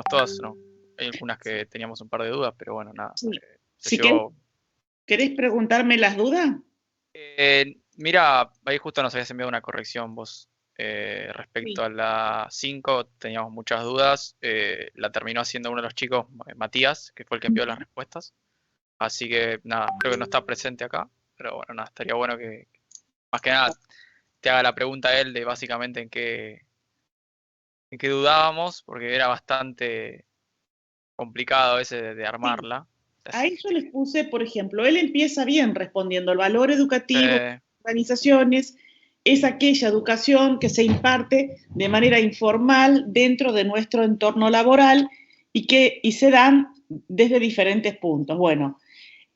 todas, ¿no? Hay algunas que teníamos un par de dudas, pero bueno, nada. Sí. Se Si llevó. querés preguntarme las dudas. Mira, ahí justo nos habías enviado una corrección vos. Sí. Respecto a la 5 teníamos muchas dudas. La terminó haciendo uno de los chicos, Matías, que fue el que envió las respuestas. Así que nada, creo que no está presente acá. Pero bueno, nada, estaría bueno que, más que nada, te haga la pregunta a él de básicamente en qué dudábamos, porque era bastante complicado a veces de Sí. armarla. Ahí Así yo les puse, por ejemplo, él empieza bien respondiendo, el valor educativo de que, las organizaciones es aquella educación que se imparte de manera informal dentro de nuestro entorno laboral y se dan desde diferentes puntos. Bueno,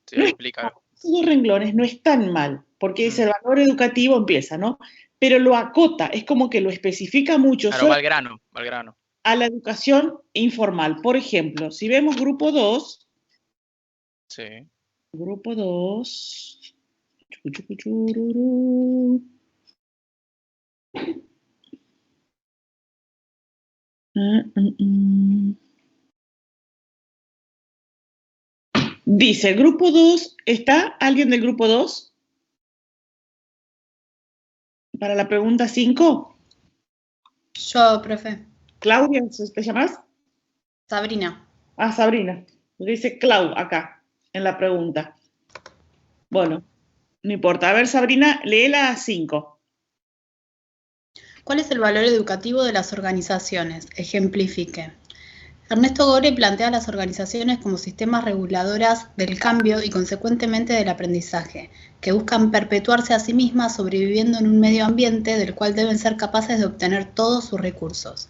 sí, no ahí es, explica. esos dos renglones no están mal, porque dice Mm, el valor educativo empieza, ¿no? Pero lo acota, es como que lo especifica mucho claro, solo va al grano, va al grano. a la educación informal. Por ejemplo, si vemos grupo 2, Sí. grupo 2. Dice, grupo 2, ¿está alguien del grupo 2 para la pregunta 5? Yo, profe. Claudia, ¿te llamas? Sabrina. Ah, Sabrina. Dice Clau acá, en la pregunta. Bueno, no importa. A ver, Sabrina, lee la 5. ¿Cuál es el valor educativo de las organizaciones? Ejemplifique. Ernesto Gore plantea a las organizaciones como sistemas reguladoras del cambio y consecuentemente del aprendizaje, que buscan perpetuarse a sí mismas sobreviviendo en un medio ambiente del cual deben ser capaces de obtener todos sus recursos.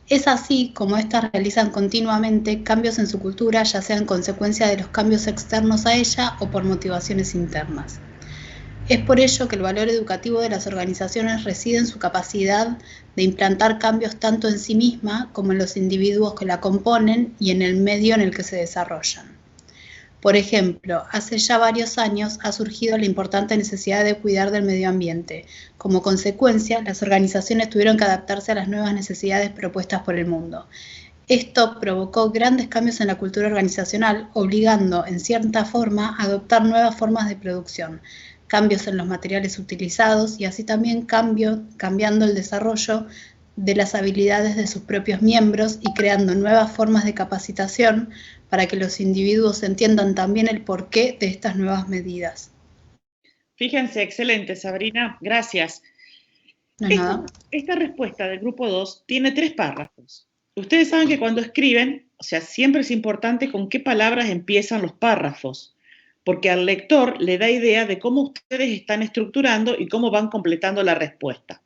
Es así como éstas realizan continuamente cambios en su cultura, ya sea en consecuencia de los cambios externos a ella o por motivaciones internas. Es por ello que el valor educativo de las organizaciones reside en su capacidad de implantar cambios tanto en sí misma como en los individuos que la componen y en el medio en el que se desarrollan. Por ejemplo, hace ya varios años ha surgido la importante necesidad de cuidar del medio ambiente. Como consecuencia, las organizaciones tuvieron que adaptarse a las nuevas necesidades propuestas por el mundo. Esto provocó grandes cambios en la cultura organizacional, obligando, en cierta forma, a adoptar nuevas formas de producción, cambios en los materiales utilizados y así también cambiando el desarrollo de las habilidades de sus propios miembros y creando nuevas formas de capacitación para que los individuos entiendan también el porqué de estas nuevas medidas. Fíjense, excelente, Sabrina. Gracias. ¿No es nada? Esta respuesta del grupo 2 tiene 3 párrafos. Ustedes saben que cuando escriben, o sea, siempre es importante con qué palabras empiezan los párrafos, porque al lector le da idea de cómo ustedes están estructurando y cómo van completando la respuesta.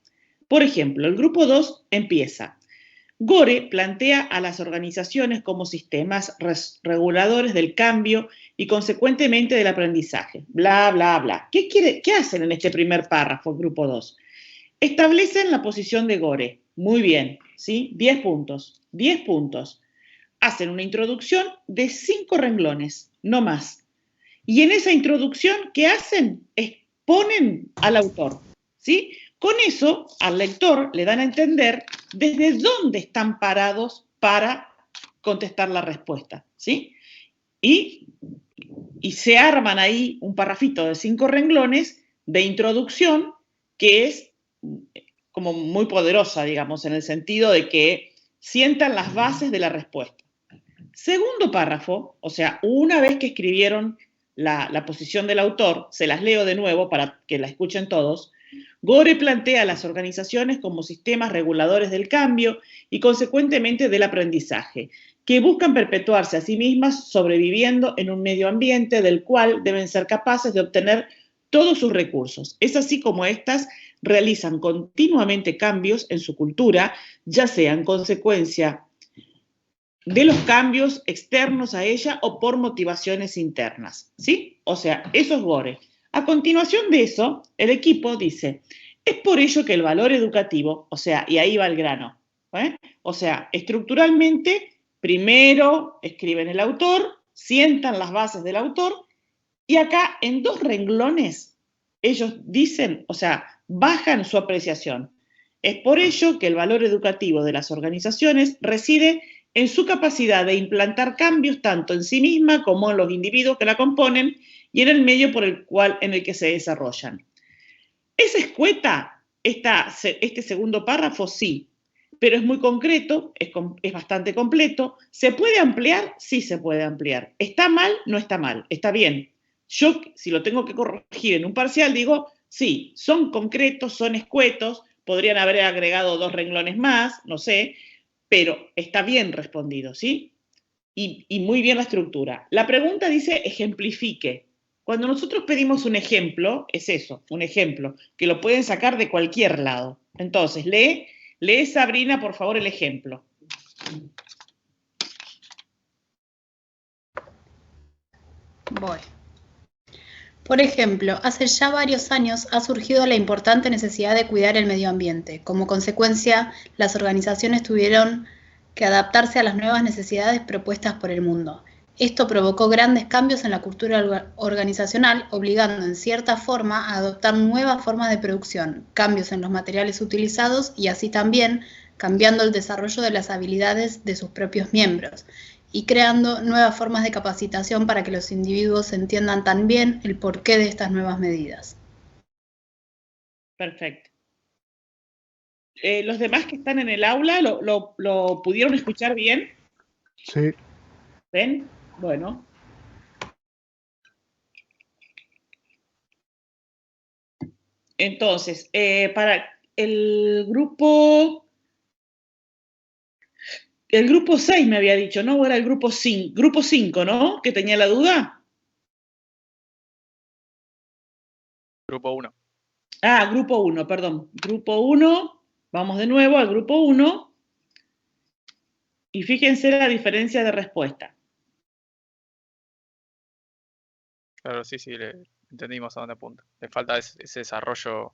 Por ejemplo, el grupo 2 empieza. Gore plantea a las organizaciones como sistemas reguladores del cambio y consecuentemente del aprendizaje. Bla, bla, bla. ¿Qué hacen en este primer párrafo, el grupo 2? Establecen la posición de Gore. Muy bien, ¿sí? 10 puntos. 10 puntos. Hacen una introducción de 5 renglones, no más. Y en esa introducción, ¿qué hacen? Exponen al autor, ¿sí? Con eso, al lector le dan a entender desde dónde están parados para contestar la respuesta, ¿sí? Y se arman ahí un parrafito de 5 renglones de introducción que es como muy poderosa, digamos, en el sentido de que sientan las bases de la respuesta. Segundo párrafo, o sea, una vez que escribieron la posición del autor, se las leo de nuevo para que la escuchen todos. Gore plantea a las organizaciones como sistemas reguladores del cambio y consecuentemente del aprendizaje, que buscan perpetuarse a sí mismas sobreviviendo en un medio ambiente del cual deben ser capaces de obtener todos sus recursos. Es así como éstas realizan continuamente cambios en su cultura, ya sea en consecuencia de los cambios externos a ella o por motivaciones internas, ¿sí? O sea, eso es Gore. A continuación de eso, el equipo dice, es por ello que el valor educativo, o sea, y ahí va el grano, o sea, estructuralmente, primero escriben el autor, sientan las bases del autor, y acá en 2 renglones ellos dicen, o sea, bajan su apreciación. Es por ello que el valor educativo de las organizaciones reside en su capacidad de implantar cambios tanto en sí misma como en los individuos que la componen y en el medio en el que se desarrollan. ¿Es escueta este segundo párrafo? Sí, pero es muy concreto, es bastante completo. ¿Se puede ampliar? Sí se puede ampliar. ¿Está mal? No está mal, está bien. Yo, si lo tengo que corregir en un parcial, digo, sí, son concretos, son escuetos, podrían haber agregado 2 renglones más, no sé, pero está bien respondido, ¿sí? Y muy bien la estructura. La pregunta dice ejemplifique. Cuando nosotros pedimos un ejemplo, es eso, un ejemplo, que lo pueden sacar de cualquier lado. Entonces, lee Sabrina, por favor, el ejemplo. Voy. Por ejemplo, hace ya varios años ha surgido la importante necesidad de cuidar el medio ambiente. Como consecuencia, las organizaciones tuvieron que adaptarse a las nuevas necesidades propuestas por el mundo. Esto provocó grandes cambios en la cultura organizacional, obligando en cierta forma a adoptar nuevas formas de producción, cambios en los materiales utilizados y así también cambiando el desarrollo de las habilidades de sus propios miembros y creando nuevas formas de capacitación para que los individuos entiendan también el porqué de estas nuevas medidas. Perfecto. ¿Los demás que están en el aula lo pudieron escuchar bien? Sí. ¿Ven? Bueno. Entonces, para el grupo 6 me había dicho, ¿no? ¿O era el grupo 5? Grupo 5, ¿no? ¿Que tenía la duda? Grupo 1. Ah, grupo 1, perdón. Grupo 1, vamos de nuevo al grupo 1. Y fíjense la diferencia de respuesta. Claro, sí, entendimos a dónde apunta. Le falta ese desarrollo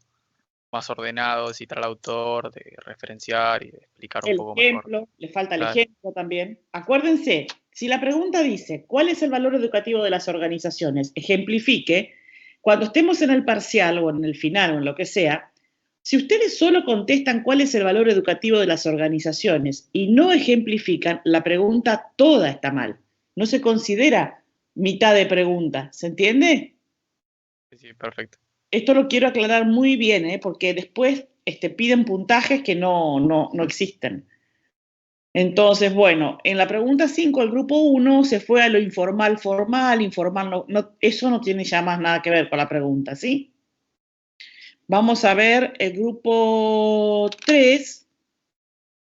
más ordenado, de citar al autor, de referenciar y de explicar un poco mejor. Le falta el Claro. ejemplo también. Acuérdense, si la pregunta dice, ¿cuál es el valor educativo de las organizaciones? Ejemplifique. Cuando estemos en el parcial o en el final o en lo que sea, si ustedes solo contestan cuál es el valor educativo de las organizaciones y no ejemplifican, la pregunta toda está mal. No se considera mitad de pregunta, ¿se entiende? Sí, perfecto. Esto lo quiero aclarar muy bien, porque después piden puntajes que no existen. Entonces, bueno, en la pregunta 5, el grupo 1 se fue a lo informal, formal, informal, eso no tiene ya más nada que ver con la pregunta, ¿sí? Vamos a ver el grupo 3,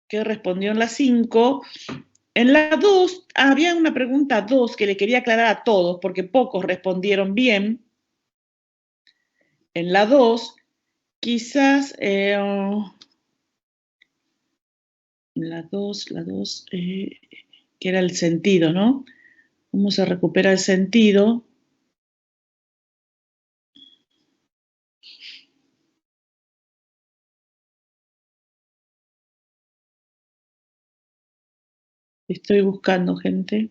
que respondió en la 5. En la 2, había una pregunta 2 que le quería aclarar a todos, porque pocos respondieron bien. En la 2, quizás... la 2, que era el sentido, ¿no? ¿Cómo se recupera el sentido? Estoy buscando, gente,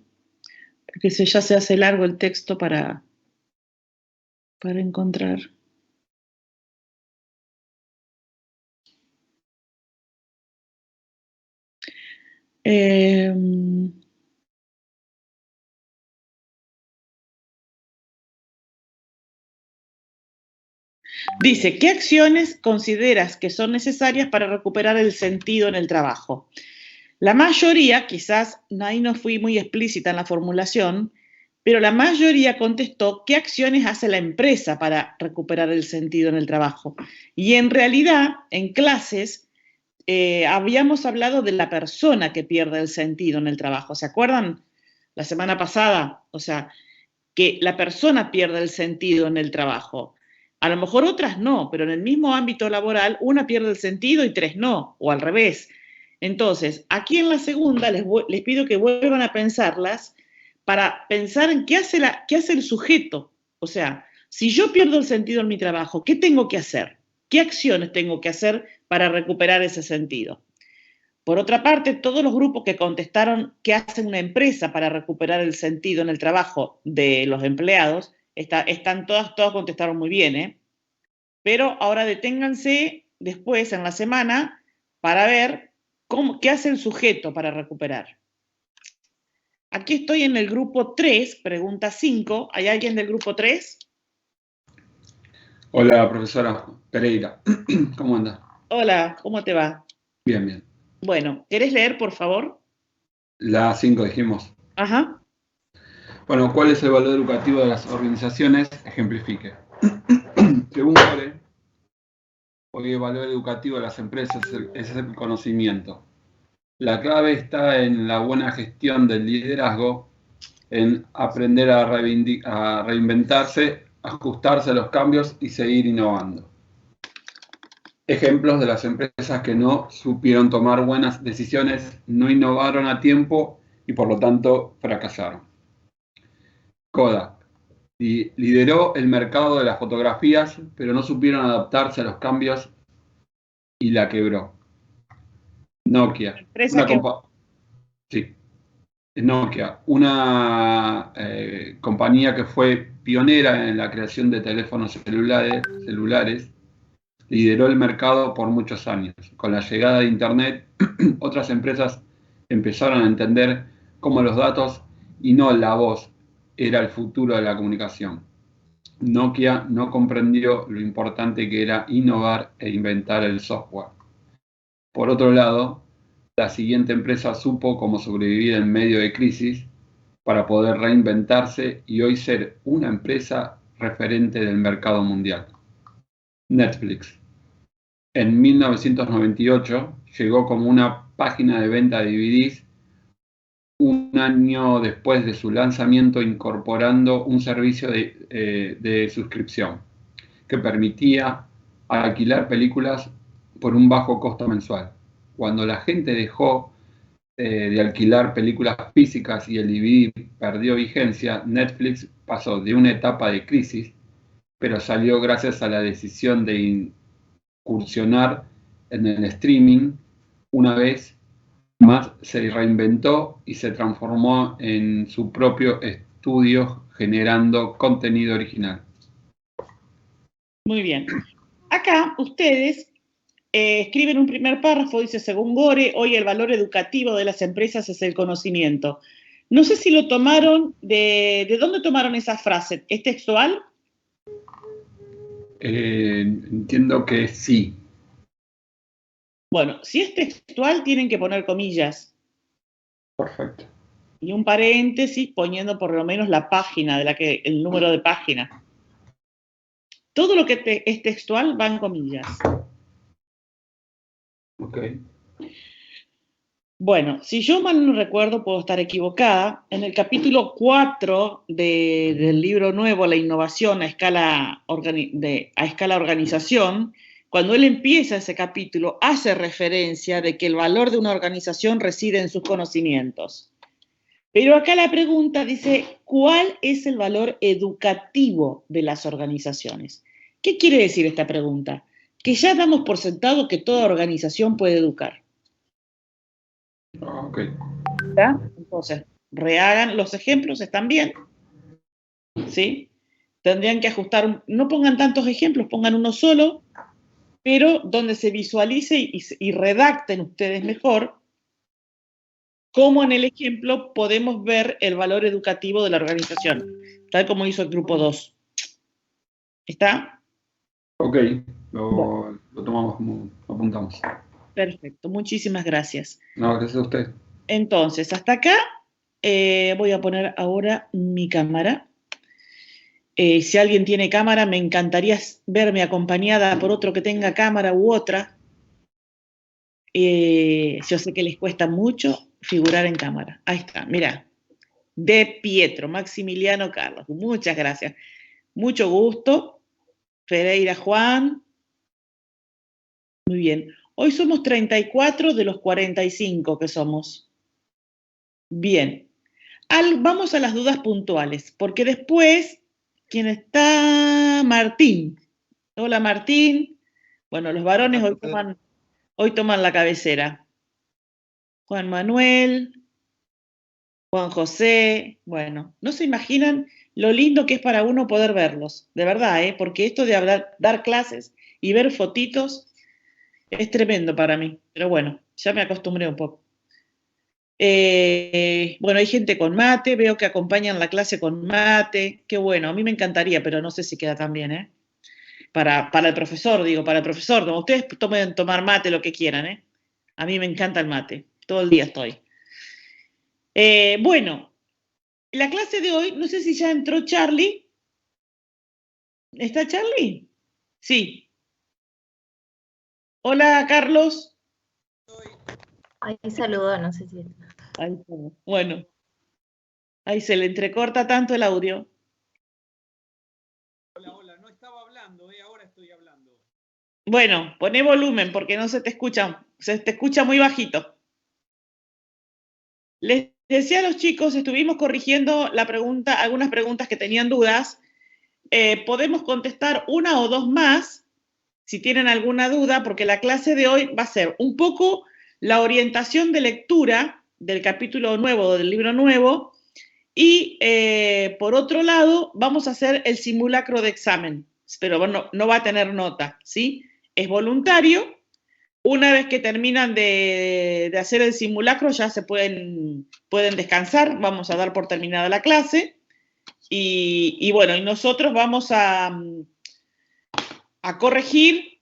porque ya se hace largo el texto para encontrar. Dice, ¿qué acciones consideras que son necesarias para recuperar el sentido en el trabajo? La mayoría, quizás ahí no fui muy explícita en la formulación, pero la mayoría contestó qué acciones hace la empresa para recuperar el sentido en el trabajo. Y en realidad, en clases, habíamos hablado de la persona que pierde el sentido en el trabajo. ¿Se acuerdan? La semana pasada, o sea, que la persona pierde el sentido en el trabajo. A lo mejor otras no, pero en el mismo ámbito laboral, una pierde el sentido y 3 no, o al revés. Entonces, aquí en la segunda les pido que vuelvan a pensarlas para pensar en qué hace el sujeto. O sea, si yo pierdo el sentido en mi trabajo, ¿qué tengo que hacer? ¿Qué acciones tengo que hacer para recuperar ese sentido? Por otra parte, todos los grupos que contestaron qué hace una empresa para recuperar el sentido en el trabajo de los empleados, todos contestaron muy bien, ¿eh? Pero ahora deténganse después en la semana para ver qué hace el sujeto para recuperar. Aquí estoy en el grupo 3, pregunta 5. ¿Hay alguien del grupo 3? Hola, profesora Pereira. ¿Cómo anda? Hola, ¿cómo te va? Bien, bien. Bueno, ¿querés leer, por favor? La 5 dijimos. Ajá. Bueno, ¿cuál es el valor educativo de las organizaciones? Ejemplifique. Según Gore, hoy el valor educativo de las empresas es el conocimiento. La clave está en la buena gestión del liderazgo, en aprender a reinventarse, ajustarse a los cambios y seguir innovando. Ejemplos de las empresas que no supieron tomar buenas decisiones, no innovaron a tiempo y por lo tanto fracasaron. Kodak lideró el mercado de las fotografías, pero no supieron adaptarse a los cambios y la quebró. Nokia, Empresa que... una compañía que fue pionera en la creación de teléfonos celulares, lideró el mercado por muchos años. Con la llegada de Internet, otras empresas empezaron a entender cómo los datos y no la voz era el futuro de la comunicación. Nokia no comprendió lo importante que era innovar e inventar el software. Por otro lado, la siguiente empresa supo cómo sobrevivir en medio de crisis para poder reinventarse y hoy ser una empresa referente del mercado mundial. Netflix. En 1998 llegó como una página de venta de DVDs un año después de su lanzamiento, incorporando un servicio de suscripción que permitía alquilar películas por un bajo costo mensual. Cuando la gente dejó de alquilar películas físicas y el DVD perdió vigencia, Netflix pasó de una etapa de crisis, pero salió gracias a la decisión de incursionar en el streaming. Una vez más se reinventó y se transformó en su propio estudio generando contenido original. Muy bien. Acá ustedes escriben un primer párrafo, dice, según Gore, hoy el valor educativo de las empresas es el conocimiento. No sé si lo tomaron, ¿de dónde tomaron esa frase? ¿Es textual? Entiendo que sí. Bueno, si es textual, tienen que poner comillas. Perfecto. Y un paréntesis poniendo por lo menos la página, el número de página. Todo lo que es textual va en comillas. Ok. Bueno, si yo mal no recuerdo, puedo estar equivocada, en el capítulo 4 del libro nuevo, La innovación a escala organización, cuando él empieza ese capítulo, hace referencia de que el valor de una organización reside en sus conocimientos. Pero acá la pregunta dice, ¿cuál es el valor educativo de las organizaciones? ¿Qué quiere decir esta pregunta? Que ya damos por sentado que toda organización puede educar. Ok. ¿Ya? Entonces, rehagan, los ejemplos están bien, ¿sí? Tendrían que ajustar, no pongan tantos ejemplos, pongan uno solo, pero donde se visualice y redacten ustedes mejor cómo en el ejemplo podemos ver el valor educativo de la organización, tal como hizo el grupo 2. ¿Está? Ok, lo tomamos como apuntamos. Perfecto, muchísimas gracias. No, gracias a usted. Entonces, hasta acá voy a poner ahora mi cámara. Si alguien tiene cámara, me encantaría verme acompañada por otro que tenga cámara u otra. Yo sé que les cuesta mucho figurar en cámara. Ahí está, mira. De Pietro, Maximiliano Carlos. Muchas gracias. Mucho gusto. Pereira Juan. Muy bien. Hoy somos 34 de los 45 que somos. Bien. Vamos a las dudas puntuales, porque después, ¿quién está? Martín. Hola, Martín. Bueno, los varones hoy toman la cabecera. Juan Manuel, Juan José. Bueno, no se imaginan lo lindo que es para uno poder verlos, de verdad, porque esto de dar clases y ver fotitos es tremendo para mí. Pero bueno, ya me acostumbré un poco. Bueno, hay gente con mate, veo que acompañan la clase con mate. Qué bueno, a mí me encantaría, pero no sé si queda tan bien, ¿eh? Para el profesor, digo, para el profesor. Ustedes tomen tomar mate, lo que quieran, ¿eh? A mí me encanta el mate, todo el día estoy. Bueno, la clase de hoy, no sé si ya entró Charlie. ¿Está Charlie? Sí. Hola, Carlos. Ahí saludó, no sé si... Ahí está. Bueno, ahí se le entrecorta tanto el audio. Hola, no estaba hablando, ahora estoy hablando. Bueno, poné volumen porque no se te escucha muy bajito. Les decía a los chicos, estuvimos corrigiendo algunas preguntas que tenían dudas. Podemos contestar una o dos más si tienen alguna duda, porque la clase de hoy va a ser un poco la orientación de lectura del capítulo nuevo, del libro nuevo, y por otro lado vamos a hacer el simulacro de examen, pero bueno, no va a tener nota, ¿sí? Es voluntario. Una vez que terminan de hacer el simulacro ya se pueden descansar, vamos a dar por terminada la clase, y bueno, y nosotros vamos a corregir,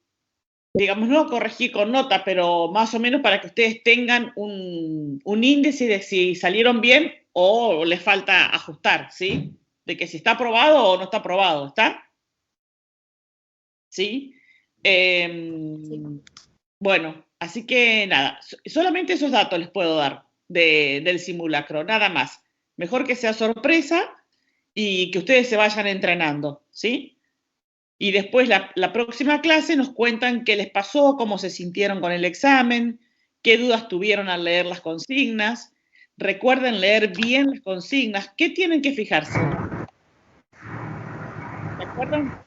digamos, no a corregir con nota, pero más o menos para que ustedes tengan un índice de si salieron bien o les falta ajustar, ¿sí? De que si está aprobado o no está aprobado, ¿está? ¿Sí? Sí. Bueno, así que nada, solamente esos datos les puedo dar del simulacro, nada más. Mejor que sea sorpresa y que ustedes se vayan entrenando, ¿sí? Y después la próxima clase nos cuentan qué les pasó, cómo se sintieron con el examen, qué dudas tuvieron al leer las consignas. Recuerden leer bien las consignas. ¿Qué tienen que fijarse? ¿De acuerdo?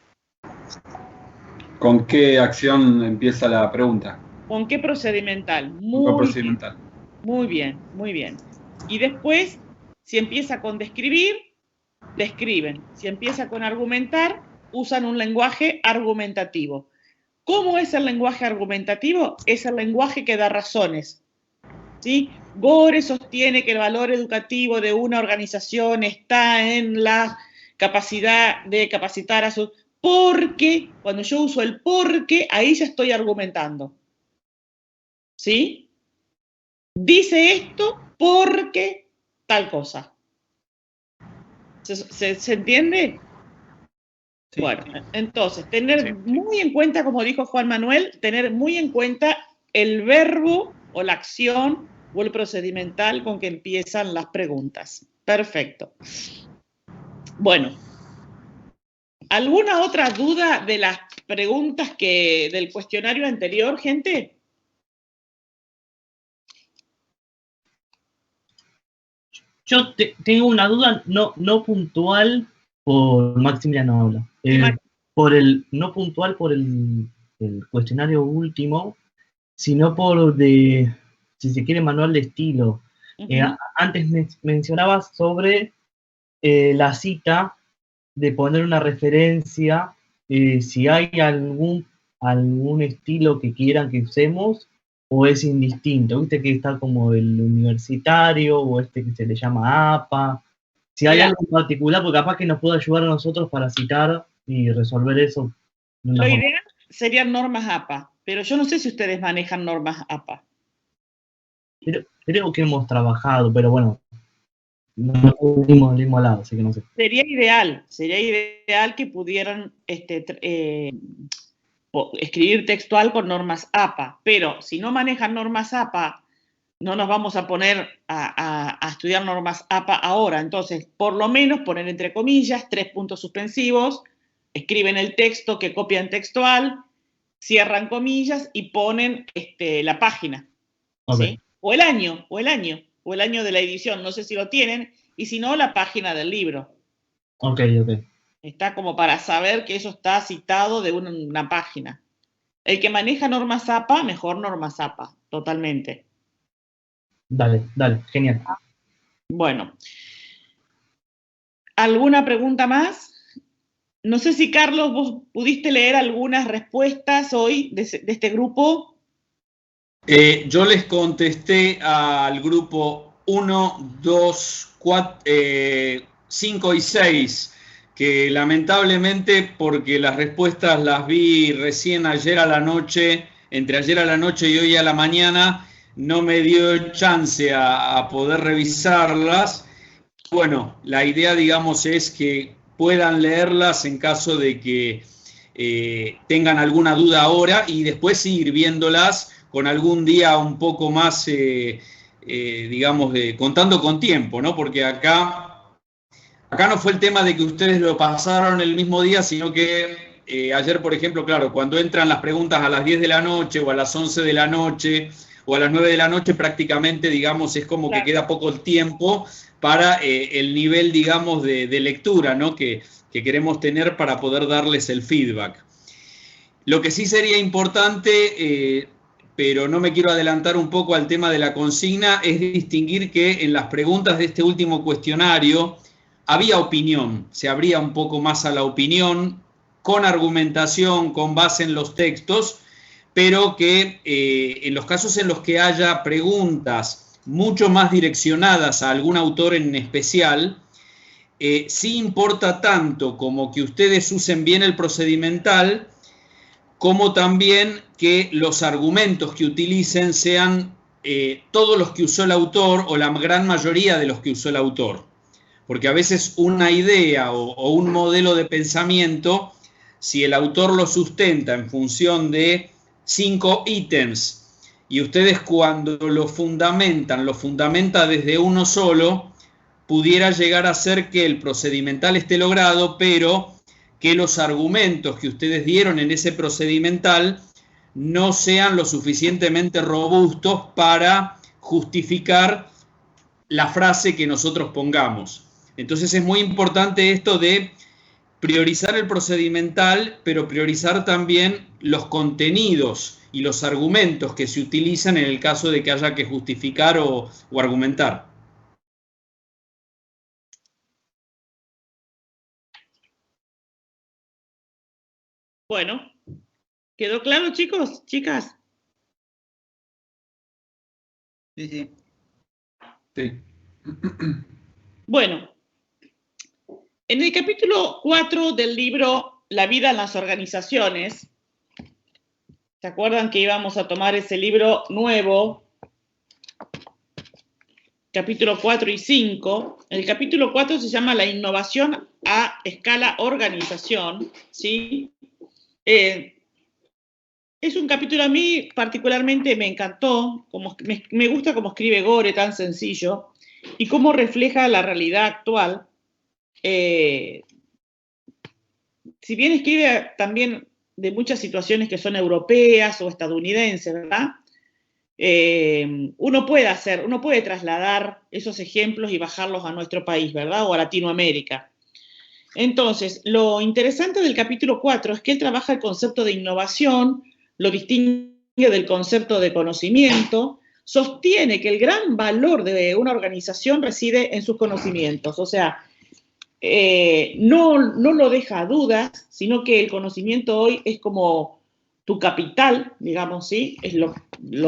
¿Con qué acción empieza la pregunta? ¿Con qué procedimental? ¿Con qué procedimental? Muy bien, muy bien. Y después, si empieza con describir, describen. Si empieza con argumentar, usan un lenguaje argumentativo. ¿Cómo es el lenguaje argumentativo? Es el lenguaje que da razones, ¿sí? Gore sostiene que el valor educativo de una organización está en la capacidad de capacitar a sus... Porque, cuando yo uso el porque, ahí ya estoy argumentando, ¿sí? Dice esto porque tal cosa. ¿Se entiende? Sí. Bueno, entonces, tener muy en cuenta, como dijo Juan Manuel, tener muy en cuenta el verbo o la acción o el procedimental con que empiezan las preguntas. Perfecto. Bueno, ¿alguna otra duda de las preguntas del cuestionario anterior, gente? Yo tengo una duda no puntual por Maximiliano habla. No puntual por el cuestionario último, sino por si se quiere, manual de estilo. Antes mencionabas sobre la cita de poner una referencia, si hay algún estilo que quieran que usemos, o es indistinto. Viste que está como el universitario, o que se le llama APA. Si hay algo en particular, porque capaz que nos puede ayudar a nosotros para citar y resolver eso. Lo ideal serían normas APA, pero yo no sé si ustedes manejan normas APA. Creo que hemos trabajado, pero bueno, no venimos del mismo lado, así que no sé. Sería ideal que pudieran escribir textual con normas APA, pero si no manejan normas APA, no nos vamos a poner a estudiar normas APA ahora. Entonces, por lo menos poner entre comillas 3 puntos suspensivos, escriben el texto que copian textual, cierran comillas y ponen la página, Okay. ¿sí? O el año de la edición, no sé si lo tienen, y si no, la página del libro. Ok. Está como para saber que eso está citado de una página. El que maneja normas APA, mejor normas APA, totalmente. Dale, genial. Bueno. ¿Alguna pregunta más? No sé si, Carlos, vos pudiste leer algunas respuestas hoy de este grupo. Yo les contesté al grupo 1, 2, 5 y 6, que lamentablemente, porque las respuestas las vi recién ayer a la noche, entre ayer a la noche y hoy a la mañana, no me dio chance a poder revisarlas. Bueno, la idea, digamos, es que puedan leerlas en caso de que tengan alguna duda ahora y después seguir viéndolas con algún día un poco más, digamos, contando con tiempo, ¿no? Porque acá no fue el tema de que ustedes lo pasaron el mismo día, sino que ayer, por ejemplo, claro, cuando entran las preguntas a las 10 de la noche o a las 11 de la noche o a las 9 de la noche, prácticamente, digamos, es como que queda poco tiempo para el nivel, digamos, de lectura, ¿no? que queremos tener para poder darles el feedback. Lo que sí sería importante, pero no me quiero adelantar un poco al tema de la consigna, es distinguir que en las preguntas de este último cuestionario había opinión, se abría un poco más a la opinión, con argumentación, con base en los textos, pero que en los casos en los que haya preguntas mucho más direccionadas a algún autor en especial, sí importa tanto como que ustedes usen bien el procedimental, como también que los argumentos que utilicen sean todos los que usó el autor o la gran mayoría de los que usó el autor. Porque a veces una idea o un modelo de pensamiento, si el autor lo sustenta en función de 5 ítems y ustedes cuando lo fundamenta desde uno solo, pudiera llegar a ser que el procedimental esté logrado, pero que los argumentos que ustedes dieron en ese procedimental no sean lo suficientemente robustos para justificar la frase que nosotros pongamos. Entonces es muy importante esto de priorizar el procedimental, pero priorizar también los contenidos y los argumentos que se utilizan en el caso de que haya que justificar o argumentar. Bueno, ¿quedó claro, chicos? ¿Chicas? Sí, sí. Sí. Bueno, en el capítulo 4 del libro La vida en las organizaciones, ¿se acuerdan que íbamos a tomar ese libro nuevo? Capítulo 4 y 5. El capítulo 4 se llama La innovación a escala organización, ¿sí? Es un capítulo, a mí particularmente me encantó, me gusta cómo escribe Gore, tan sencillo, y cómo refleja la realidad actual. Si bien escribe también de muchas situaciones que son europeas o estadounidenses, ¿verdad? Uno puede trasladar esos ejemplos y bajarlos a nuestro país, ¿verdad? O a Latinoamérica. Entonces, lo interesante del capítulo 4 es que él trabaja el concepto de innovación, lo distingue del concepto de conocimiento, sostiene que el gran valor de una organización reside en sus conocimientos, o sea, no lo deja a dudas, sino que el conocimiento hoy es como tu capital, digamos, ¿sí? Es lo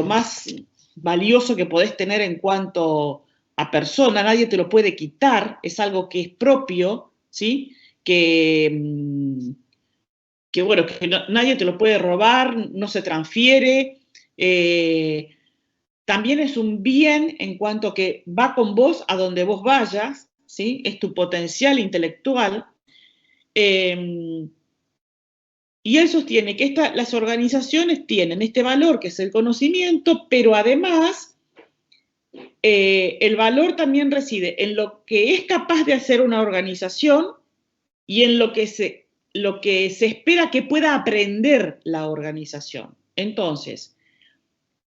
más valioso que podés tener en cuanto a persona, nadie te lo puede quitar, es algo que es propio, ¿sí? Que bueno, que nadie te lo puede robar, no se transfiere, también es un bien en cuanto que va con vos a donde vos vayas, ¿sí? Es tu potencial intelectual, y él sostiene que las organizaciones tienen este valor que es el conocimiento, pero además el valor también reside en lo que es capaz de hacer una organización y en lo que se espera que pueda aprender la organización. Entonces,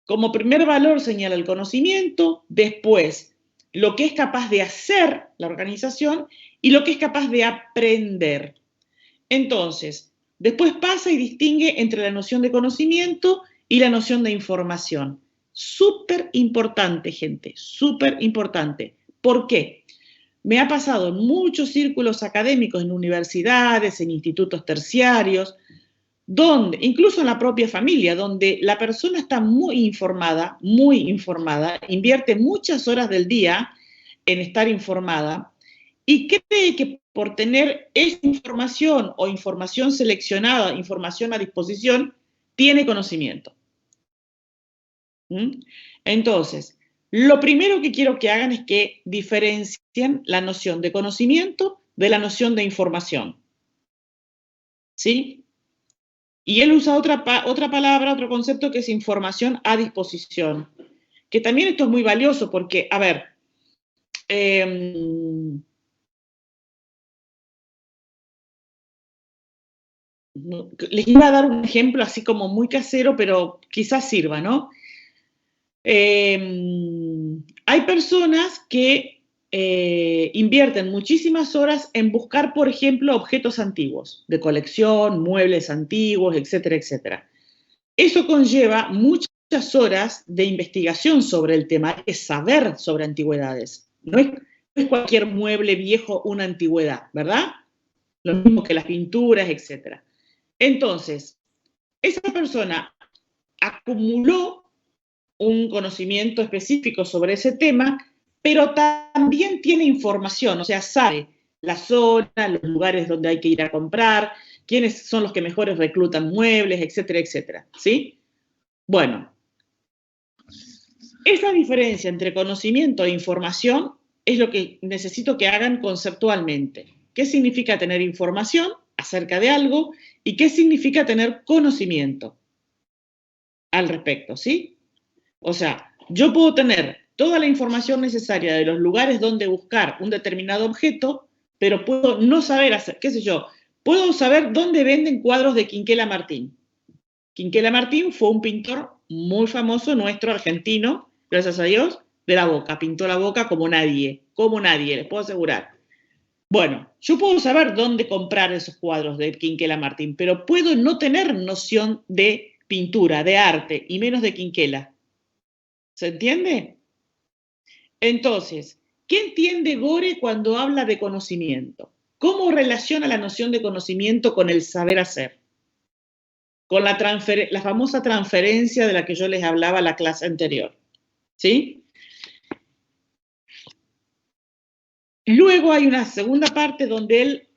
como primer valor señala el conocimiento, después lo que es capaz de hacer la organización y lo que es capaz de aprender. Entonces, después pasa y distingue entre la noción de conocimiento y la noción de información. Súper importante, gente, súper importante. ¿Por qué? Me ha pasado en muchos círculos académicos, en universidades, en institutos terciarios, donde, incluso en la propia familia, donde la persona está muy informada, invierte muchas horas del día en estar informada y cree que por tener esa información o información seleccionada, información a disposición, tiene conocimiento. Entonces, lo primero que quiero que hagan es que diferencien la noción de conocimiento de la noción de información. ¿Sí? Y él usa otra palabra, otro concepto que es información a disposición. Que también esto es muy valioso porque, a ver, les iba a dar un ejemplo así como muy casero, pero quizás sirva, ¿no? Hay personas que invierten muchísimas horas en buscar, por ejemplo, objetos antiguos, de colección, muebles antiguos, etcétera, etcétera. Eso conlleva muchas horas de investigación sobre el tema, hay que saber sobre antigüedades. No es cualquier mueble viejo una antigüedad, ¿verdad? Lo mismo que las pinturas, etcétera. Entonces, esa persona acumuló un conocimiento específico sobre ese tema, pero también tiene información, o sea, sabe la zona, los lugares donde hay que ir a comprar, quiénes son los que mejores reclutan muebles, etcétera, etcétera, ¿sí? Bueno, esa diferencia entre conocimiento e información es lo que necesito que hagan conceptualmente. ¿Qué significa tener información acerca de algo y qué significa tener conocimiento al respecto, ¿sí? O sea, yo puedo tener toda la información necesaria de los lugares donde buscar un determinado objeto, pero puedo no saber hacer, qué sé yo, puedo saber dónde venden cuadros de Quinquela Martín. Quinquela Martín fue un pintor muy famoso nuestro, argentino, gracias a Dios, de la Boca. Pintó la Boca como nadie, les puedo asegurar. Bueno, yo puedo saber dónde comprar esos cuadros de Quinquela Martín, pero puedo no tener noción de pintura, de arte, y menos de Quinquela. ¿Se entiende? Entonces, ¿qué entiende Gore cuando habla de conocimiento? ¿Cómo relaciona la noción de conocimiento con el saber hacer? Con la famosa transferencia de la que yo les hablaba en la clase anterior. ¿Sí? Luego hay una segunda parte donde él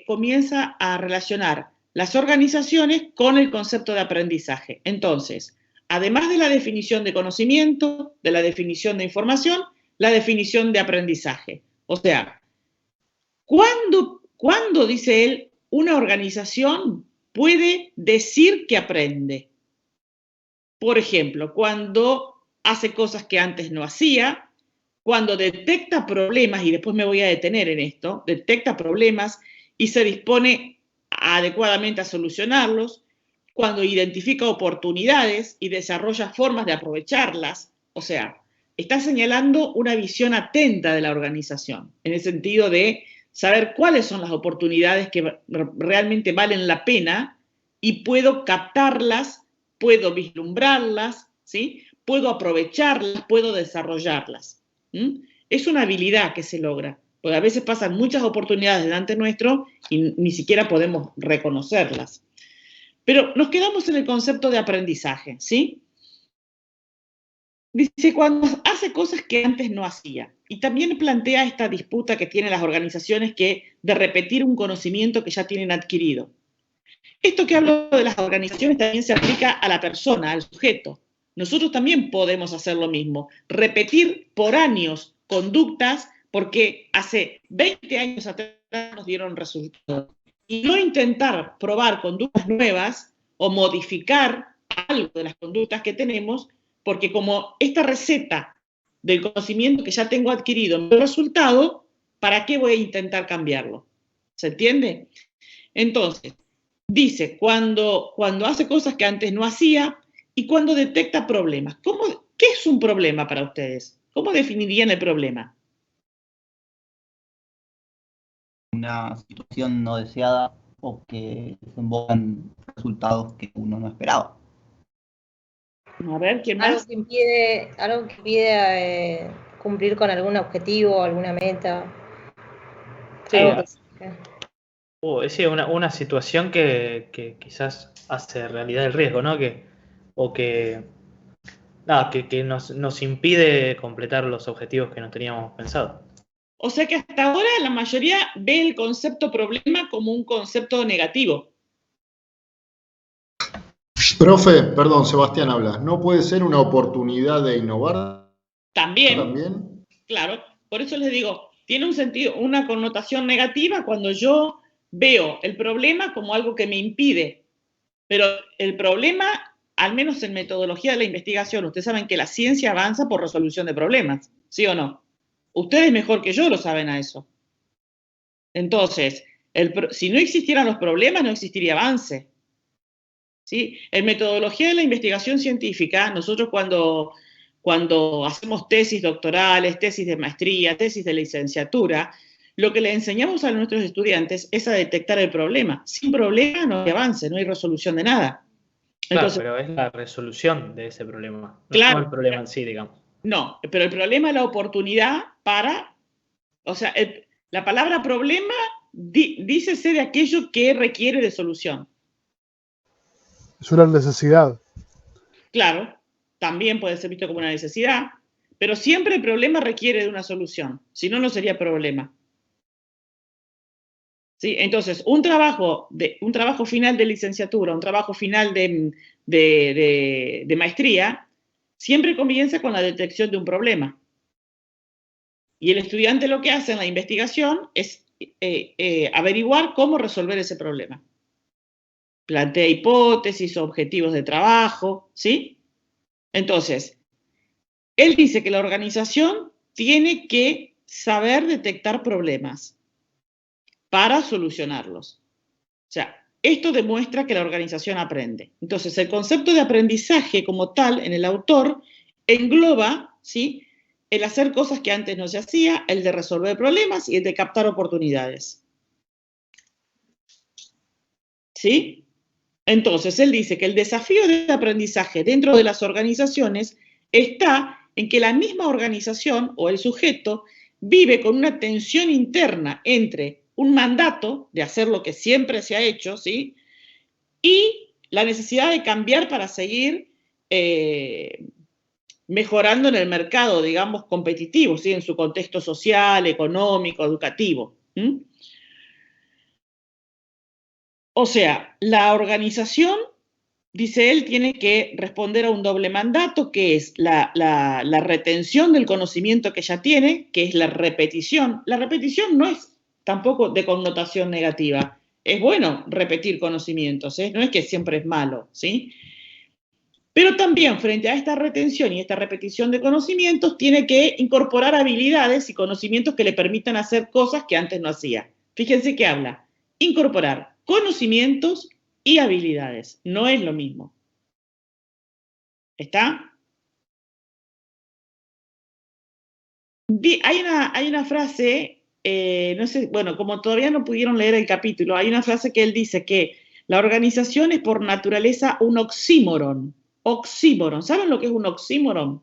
comienza a relacionar las organizaciones con el concepto de aprendizaje. Entonces, además de la definición de conocimiento, de la definición de información, la definición de aprendizaje. O sea, ¿cuándo dice él, una organización puede decir que aprende? Por ejemplo, cuando hace cosas que antes no hacía, cuando detecta problemas, y después me voy a detener en esto, detecta problemas y se dispone adecuadamente a solucionarlos, cuando identifica oportunidades y desarrolla formas de aprovecharlas, o sea, está señalando una visión atenta de la organización, en el sentido de saber cuáles son las oportunidades que realmente valen la pena y puedo captarlas, puedo vislumbrarlas, ¿sí? Puedo aprovecharlas, puedo desarrollarlas. Es una habilidad que se logra, porque a veces pasan muchas oportunidades delante nuestro y ni siquiera podemos reconocerlas. Pero nos quedamos en el concepto de aprendizaje, ¿sí? Dice, cuando hace cosas que antes no hacía. Y también plantea esta disputa que tienen las organizaciones de repetir un conocimiento que ya tienen adquirido. Esto que hablo de las organizaciones también se aplica a la persona, al sujeto. Nosotros también podemos hacer lo mismo, repetir por años conductas porque hace 20 años atrás nos dieron resultados. Y no intentar probar conductas nuevas o modificar algo de las conductas que tenemos, porque como esta receta del conocimiento que ya tengo adquirido me da resultado, ¿para qué voy a intentar cambiarlo? ¿Se entiende? Entonces, dice, cuando hace cosas que antes no hacía y cuando detecta problemas. ¿Qué es un problema para ustedes? ¿Cómo definirían el problema? Una situación no deseada o que desemboca en resultados que uno no esperaba. A ver, ¿quién más? Algo que impide cumplir con algún objetivo, alguna meta. Sí. Es una situación que quizás hace realidad el riesgo, ¿no? Que nos impide completar los objetivos que nos teníamos pensado. O sea que hasta ahora la mayoría ve el concepto problema como un concepto negativo. Profe, perdón, Sebastián habla. ¿No puede ser una oportunidad de innovar? También. Claro, por eso les digo, tiene un sentido, una connotación negativa cuando yo veo el problema como algo que me impide. Pero el problema, al menos en metodología de la investigación, ustedes saben que la ciencia avanza por resolución de problemas, ¿sí o no? Ustedes mejor que yo lo saben a eso. Entonces, si no existieran los problemas, no existiría avance. ¿Sí? En metodología de la investigación científica, nosotros cuando hacemos tesis doctorales, tesis de maestría, tesis de licenciatura, lo que le enseñamos a nuestros estudiantes es a detectar el problema. Sin problema no hay avance, no hay resolución de nada. Entonces, claro, pero es la resolución de ese problema, claro, no el problema en sí, digamos. No, pero el problema es la oportunidad para, o sea, la palabra problema dícese de aquello que requiere de solución. Es una necesidad. Claro, también puede ser visto como una necesidad, pero siempre el problema requiere de una solución, si no, no sería problema. ¿Sí? Entonces, un trabajo final de licenciatura, un trabajo final de maestría, siempre comienza con la detección de un problema. Y el estudiante lo que hace en la investigación es averiguar cómo resolver ese problema. Plantea hipótesis, objetivos de trabajo, ¿sí? Entonces, él dice que la organización tiene que saber detectar problemas para solucionarlos. O sea, esto demuestra que la organización aprende. Entonces, el concepto de aprendizaje como tal en el autor engloba, ¿sí?, el hacer cosas que antes no se hacía, el de resolver problemas y el de captar oportunidades. ¿Sí? Entonces, él dice que el desafío de aprendizaje dentro de las organizaciones está en que la misma organización o el sujeto vive con una tensión interna entre un mandato de hacer lo que siempre se ha hecho, ¿sí?, y la necesidad de cambiar para seguir mejorando en el mercado, digamos, competitivo, ¿sí?, en su contexto social, económico, educativo. O sea, la organización, dice él, tiene que responder a un doble mandato, que es la retención del conocimiento que ya tiene, que es la repetición. La repetición no es tampoco de connotación negativa. Es bueno repetir conocimientos, ¿eh? No es que siempre es malo, ¿sí? Pero también frente a esta retención y esta repetición de conocimientos, tiene que incorporar habilidades y conocimientos que le permitan hacer cosas que antes no hacía. Fíjense que habla, incorporar conocimientos y habilidades. No es lo mismo. ¿Está? Hay una frase, no sé, bueno, como todavía no pudieron leer el capítulo, hay una frase que él dice que la organización es por naturaleza un oxímoron. Oxímoron. ¿Saben lo que es un oxímoron?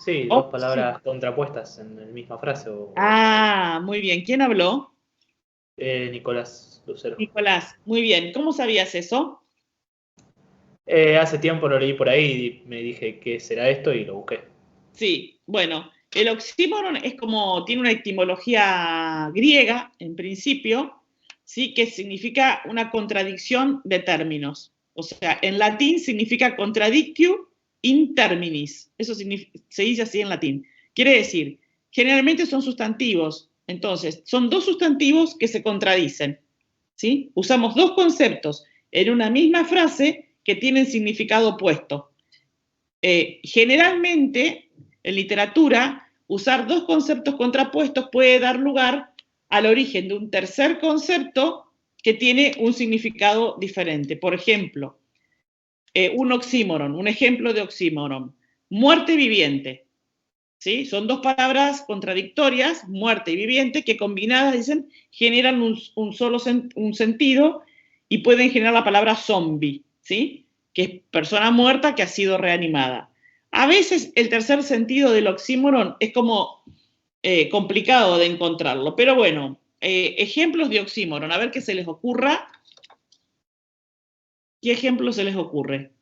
Sí, dos palabras contrapuestas en la misma frase. Ah, muy bien. ¿Quién habló? Nicolás Lucero. Nicolás, muy bien. ¿Cómo sabías eso? Hace tiempo lo leí por ahí y me dije, ¿qué será esto? Y lo busqué. Sí, bueno, el oxímoron es como, tiene una etimología griega, en principio, ¿sí?, que significa una contradicción de términos. O sea, en latín significa contradictio in terminis. Eso se dice así en latín. Quiere decir, generalmente son sustantivos. Entonces, son dos sustantivos que se contradicen, ¿sí? Usamos dos conceptos en una misma frase que tienen significado opuesto. Generalmente, en literatura, usar dos conceptos contrapuestos puede dar lugar al origen de un tercer concepto que tiene un significado diferente. Por ejemplo, un oxímoron, un ejemplo de oxímoron, muerte viviente. ¿Sí? Son dos palabras contradictorias, muerte y viviente, que combinadas, dicen, generan un sentido y pueden generar la palabra zombie, ¿sí?, que es persona muerta que ha sido reanimada. A veces el tercer sentido del oxímoron es como complicado de encontrarlo. Pero bueno, ejemplos de oxímoron, a ver qué se les ocurra. ¿Qué ejemplo se les ocurre?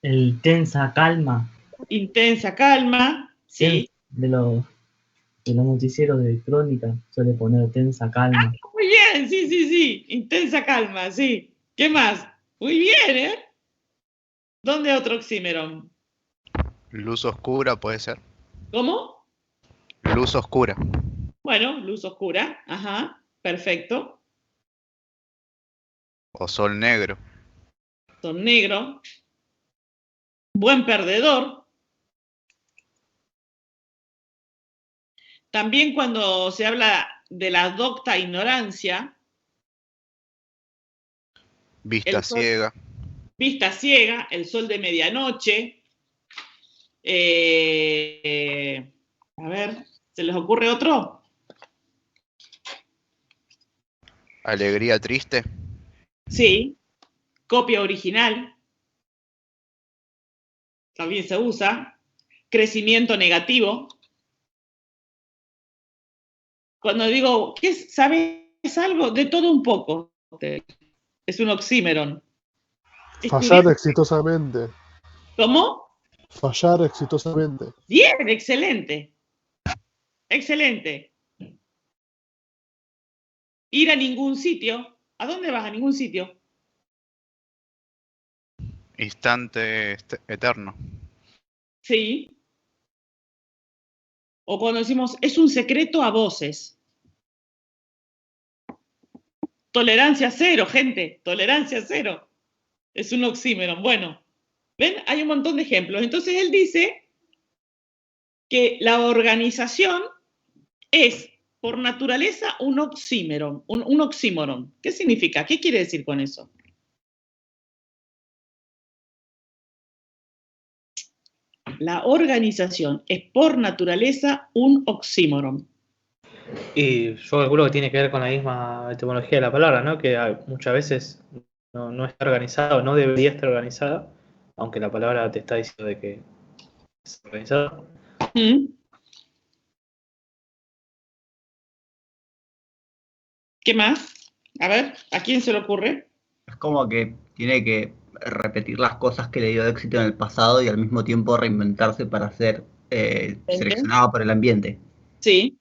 El tensa calma. Intensa calma, sí. De los noticieros de crónica suele poner tensa calma. Muy bien, sí, sí, sí. Intensa calma, sí. ¿Qué más? Muy bien, ¿eh? ¿Dónde otro oxímoron? Luz oscura puede ser. ¿Cómo? Luz oscura. Bueno, luz oscura. Ajá, perfecto. O sol negro. Sol negro. Buen perdedor. También cuando se habla de la docta ignorancia. Vista ciega. Vista ciega, el sol de medianoche. A ver, ¿se les ocurre otro? Alegría triste. Sí. Copia original. También se usa. Crecimiento negativo. Cuando digo, ¿sabes algo? De todo un poco. Es un oxímoron. Fallar exitosamente. ¿Cómo? Fallar exitosamente. Bien, excelente. Excelente. Ir a ningún sitio. ¿A dónde vas? A ningún sitio. Instante eterno. Sí. O cuando decimos, es un secreto a voces. Tolerancia cero, gente. Tolerancia cero. Es un oxímoron. Bueno, ¿ven? Hay un montón de ejemplos. Entonces él dice que la organización es, por naturaleza, un oxímoron. Un oxímoron. ¿Qué significa? ¿Qué quiere decir con eso? La organización es, por naturaleza, un oxímoron. Y yo calculo que tiene que ver con la misma etimología de la palabra, ¿no? Que muchas veces no está organizada o no debería estar organizada, aunque la palabra te está diciendo de que es organizada. ¿Qué más? A ver, ¿a quién se le ocurre? Es como que tiene que repetir las cosas que le dio éxito en el pasado y al mismo tiempo reinventarse para ser seleccionado por el ambiente. Sí.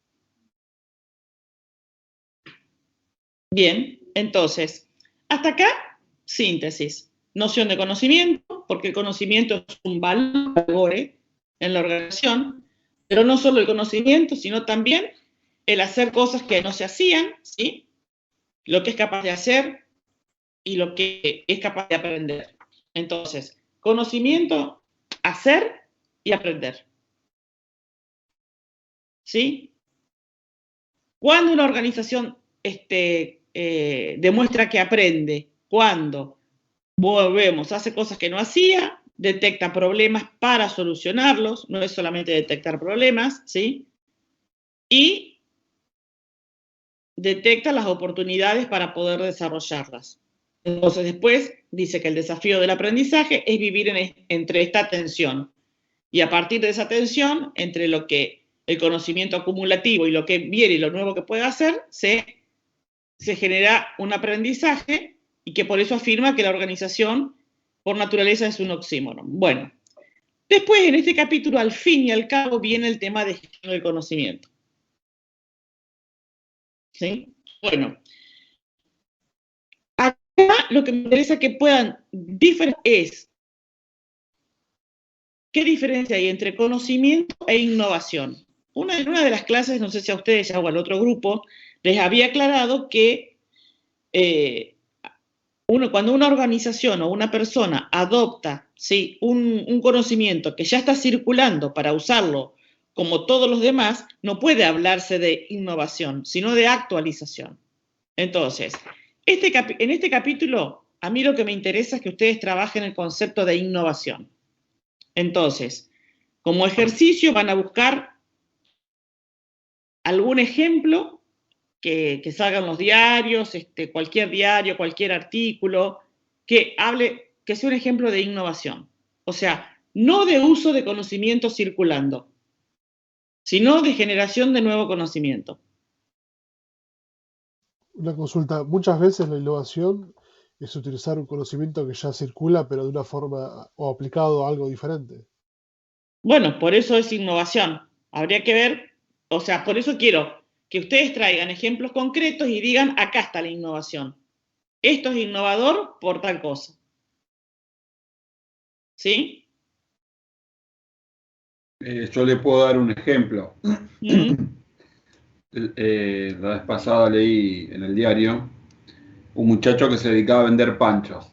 Bien, entonces, hasta acá, síntesis. Noción de conocimiento, porque el conocimiento es un valor en la organización, pero no solo el conocimiento, sino también el hacer cosas que no se hacían, ¿sí? Lo que es capaz de hacer y lo que es capaz de aprender. Entonces, conocimiento, hacer y aprender. ¿Sí? Cuando una organización demuestra que aprende, cuando volvemos, hace cosas que no hacía, detecta problemas para solucionarlos, no es solamente detectar problemas, ¿sí? Y detecta las oportunidades para poder desarrollarlas. Entonces después dice que el desafío del aprendizaje es vivir entre esta tensión. Y a partir de esa tensión, entre lo que el conocimiento acumulativo y lo que viene y lo nuevo que puede hacer, se genera un aprendizaje y que por eso afirma que la organización por naturaleza es un oxímoron. Bueno, después en este capítulo, al fin y al cabo, viene el tema de gestión del conocimiento. ¿Sí? Bueno, acá lo que me interesa que puedan diferenciar es qué diferencia hay entre conocimiento e innovación. En una de las clases, no sé si a ustedes o al otro grupo, les había aclarado que cuando una organización o una persona adopta, ¿sí?, un conocimiento que ya está circulando para usarlo como todos los demás, no puede hablarse de innovación, sino de actualización. Entonces, en este capítulo, a mí lo que me interesa es que ustedes trabajen el concepto de innovación. Entonces, como ejercicio van a buscar algún ejemplo que salga en los diarios, cualquier diario, cualquier artículo, que sea un ejemplo de innovación. O sea, no de uso de conocimiento circulando, sino de generación de nuevo conocimiento. Una consulta. Muchas veces la innovación es utilizar un conocimiento que ya circula, pero de una forma o aplicado a algo diferente. Bueno, por eso es innovación. Habría que ver, o sea, por eso quiero que ustedes traigan ejemplos concretos y digan, acá está la innovación. Esto es innovador por tal cosa. ¿Sí? Yo le puedo dar un ejemplo. La vez pasada leí en el diario un muchacho que se dedicaba a vender panchos.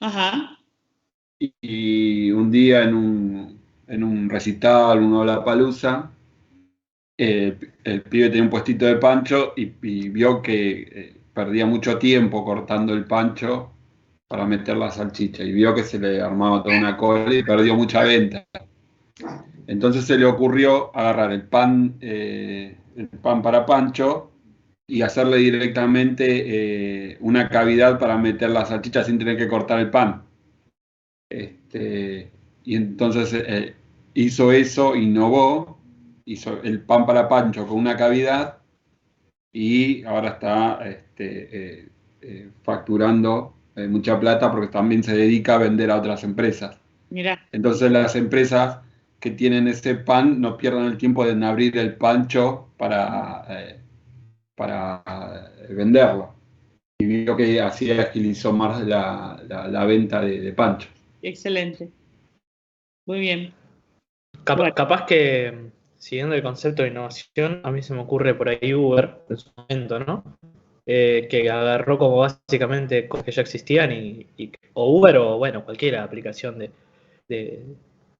Ajá. Y un día en un recital, un Lollapalooza, el pibe tenía un puestito de pancho y vio que perdía mucho tiempo cortando el pancho para meter la salchicha. Y vio que se le armaba toda una cola y perdió mucha venta. Entonces se le ocurrió agarrar el pan para pancho y hacerle directamente una cavidad para meter la salchicha sin tener que cortar el pan. Y entonces hizo eso, innovó, hizo el pan para pancho con una cavidad y ahora está facturando mucha plata porque también se dedica a vender a otras empresas. Mira. Entonces las empresas que tienen ese pan no pierdan el tiempo de abrir el pancho para venderlo. Y vio que así agilizó más la venta de pancho. Excelente. Muy bien. Capaz que, siguiendo el concepto de innovación, a mí se me ocurre por ahí Uber, en su momento, ¿no? Que agarró como básicamente cosas que ya existían o Uber o, bueno, cualquier aplicación de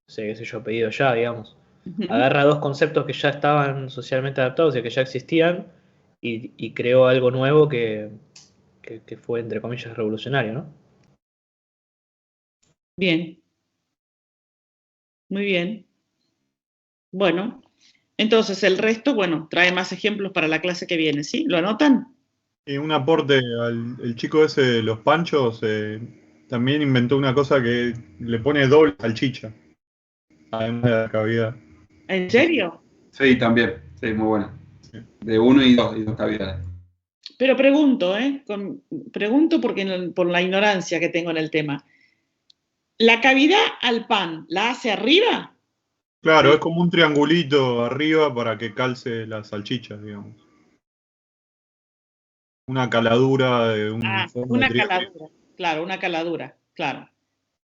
no sé, qué sé yo, pedido ya, digamos. Agarra dos conceptos que ya estaban socialmente adaptados y que ya existían y creó algo nuevo que fue, entre comillas, revolucionario, ¿no? Bien. Muy bien. Bueno, entonces el resto, bueno, trae más ejemplos para la clase que viene, ¿sí? ¿Lo anotan? Y un aporte el chico ese de los panchos, también inventó una cosa que le pone doble salchicha, además de la cavidad. ¿En serio? Sí, también, sí, muy bueno. Sí. De 1 y 2 cavidades. Pero pregunto, pregunto porque por la ignorancia que tengo en el tema. ¿La cavidad al pan la hace arriba? Claro, es como un triangulito arriba para que calce las salchichas, digamos. Una caladura de un... una caladura, claro, una caladura, claro.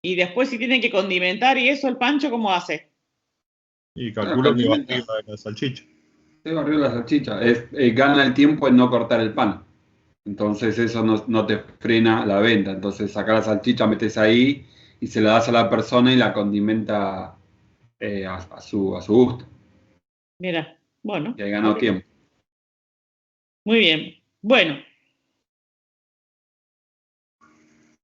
Y después si tienen que condimentar y eso, el pancho, ¿cómo hace? Y calculo que va arriba de la salchicha. Sí, va arriba de la salchicha. Gana el tiempo en no cortar el pan. Entonces eso no te frena la venta. Entonces sacas la salchicha, metes ahí y se la das a la persona y la condimenta a su gusto. Mira, bueno. Y ahí ganó tiempo. Muy bien. Bueno.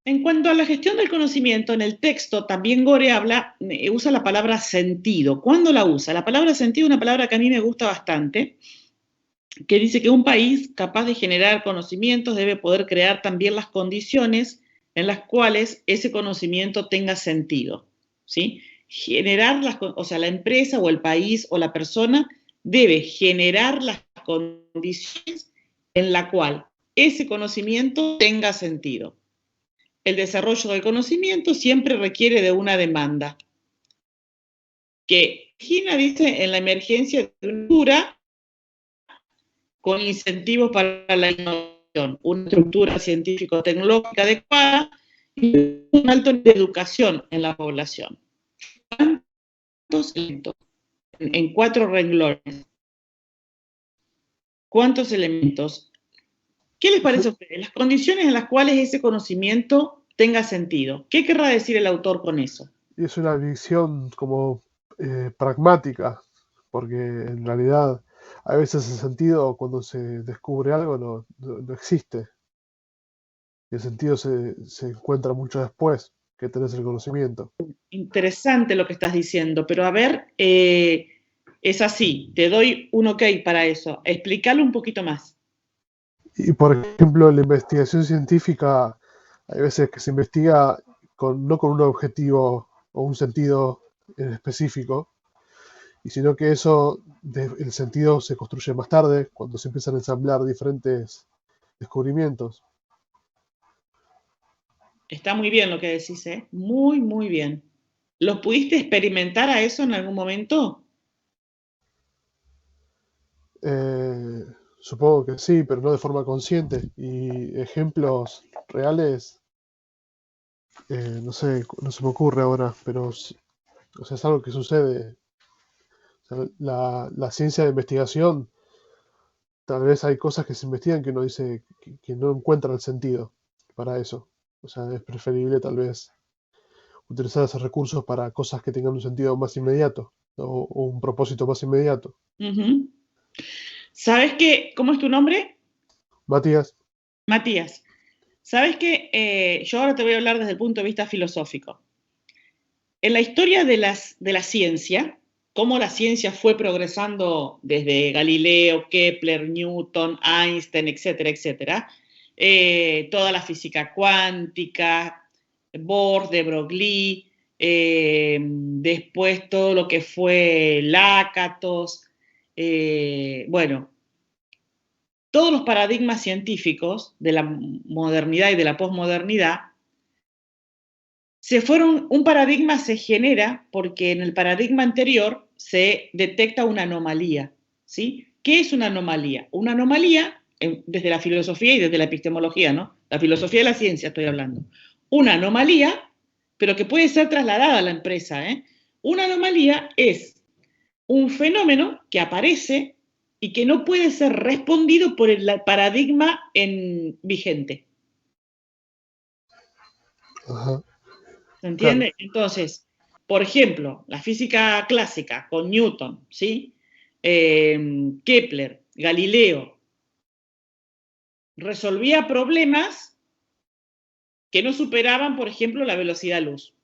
En cuanto a la gestión del conocimiento, en el texto también Gore usa la palabra sentido. ¿Cuándo la usa? La palabra sentido es una palabra que a mí me gusta bastante, que dice que un país capaz de generar conocimientos debe poder crear también las condiciones en las cuales ese conocimiento tenga sentido, ¿sí? O sea, la empresa o el país o la persona debe generar las condiciones en la cual ese conocimiento tenga sentido. El desarrollo del conocimiento siempre requiere de una demanda que Gina dice en la emergencia de una estructura con incentivos para la innovación, una estructura científico-tecnológica adecuada y un alto nivel de educación en la población. ¿Cuántos elementos? En 4 renglones. ¿Cuántos elementos? ¿Qué les parece a ustedes? Las condiciones en las cuales ese conocimiento tenga sentido. ¿Qué querrá decir el autor con eso? Es una visión como pragmática, porque en realidad a veces el sentido cuando se descubre algo no existe. El sentido se encuentra mucho después que tenés el conocimiento. Interesante lo que estás diciendo, pero a ver, es así, te doy un ok para eso. Explícalo un poquito más. Y por ejemplo, la investigación científica, hay veces que se investiga no con un objetivo o un sentido en específico, y sino que eso, el sentido se construye más tarde, cuando se empiezan a ensamblar diferentes descubrimientos. Está muy bien lo que decís, ¿eh? Muy, muy bien. ¿Lo pudiste experimentar a eso en algún momento? Supongo que sí, pero no de forma consciente. Y ejemplos reales, no sé, no se me ocurre ahora, pero o sea, es algo que sucede. O sea, la ciencia de investigación, tal vez hay cosas que se investigan que uno dice que no encuentra el sentido para eso. O sea, es preferible tal vez utilizar esos recursos para cosas que tengan un sentido más inmediato o un propósito más inmediato. Ujú. ¿Sabes qué? ¿Cómo es tu nombre? Matías, Matías. ¿Sabes qué? Yo ahora te voy a hablar desde el punto de vista filosófico. En la historia de la ciencia, cómo la ciencia fue progresando desde Galileo, Kepler, Newton, Einstein, etcétera, etcétera, toda la física cuántica, Bohr, de Broglie, después todo lo que fue Lakatos, bueno, todos los paradigmas científicos de la modernidad y de la posmodernidad un paradigma se genera porque en el paradigma anterior se detecta una anomalía, ¿sí? ¿Qué es una anomalía? Una anomalía, desde la filosofía y desde la epistemología, ¿no? La filosofía de la ciencia estoy hablando. Una anomalía, pero que puede ser trasladada a la empresa, ¿eh? Una anomalía es un fenómeno que aparece y que no puede ser respondido por el paradigma vigente. ajá, ¿Se entiende? Entonces, por ejemplo, la física clásica con Newton, ¿sí? Kepler, Galileo, resolvía problemas que no superaban, por ejemplo, la velocidad luz.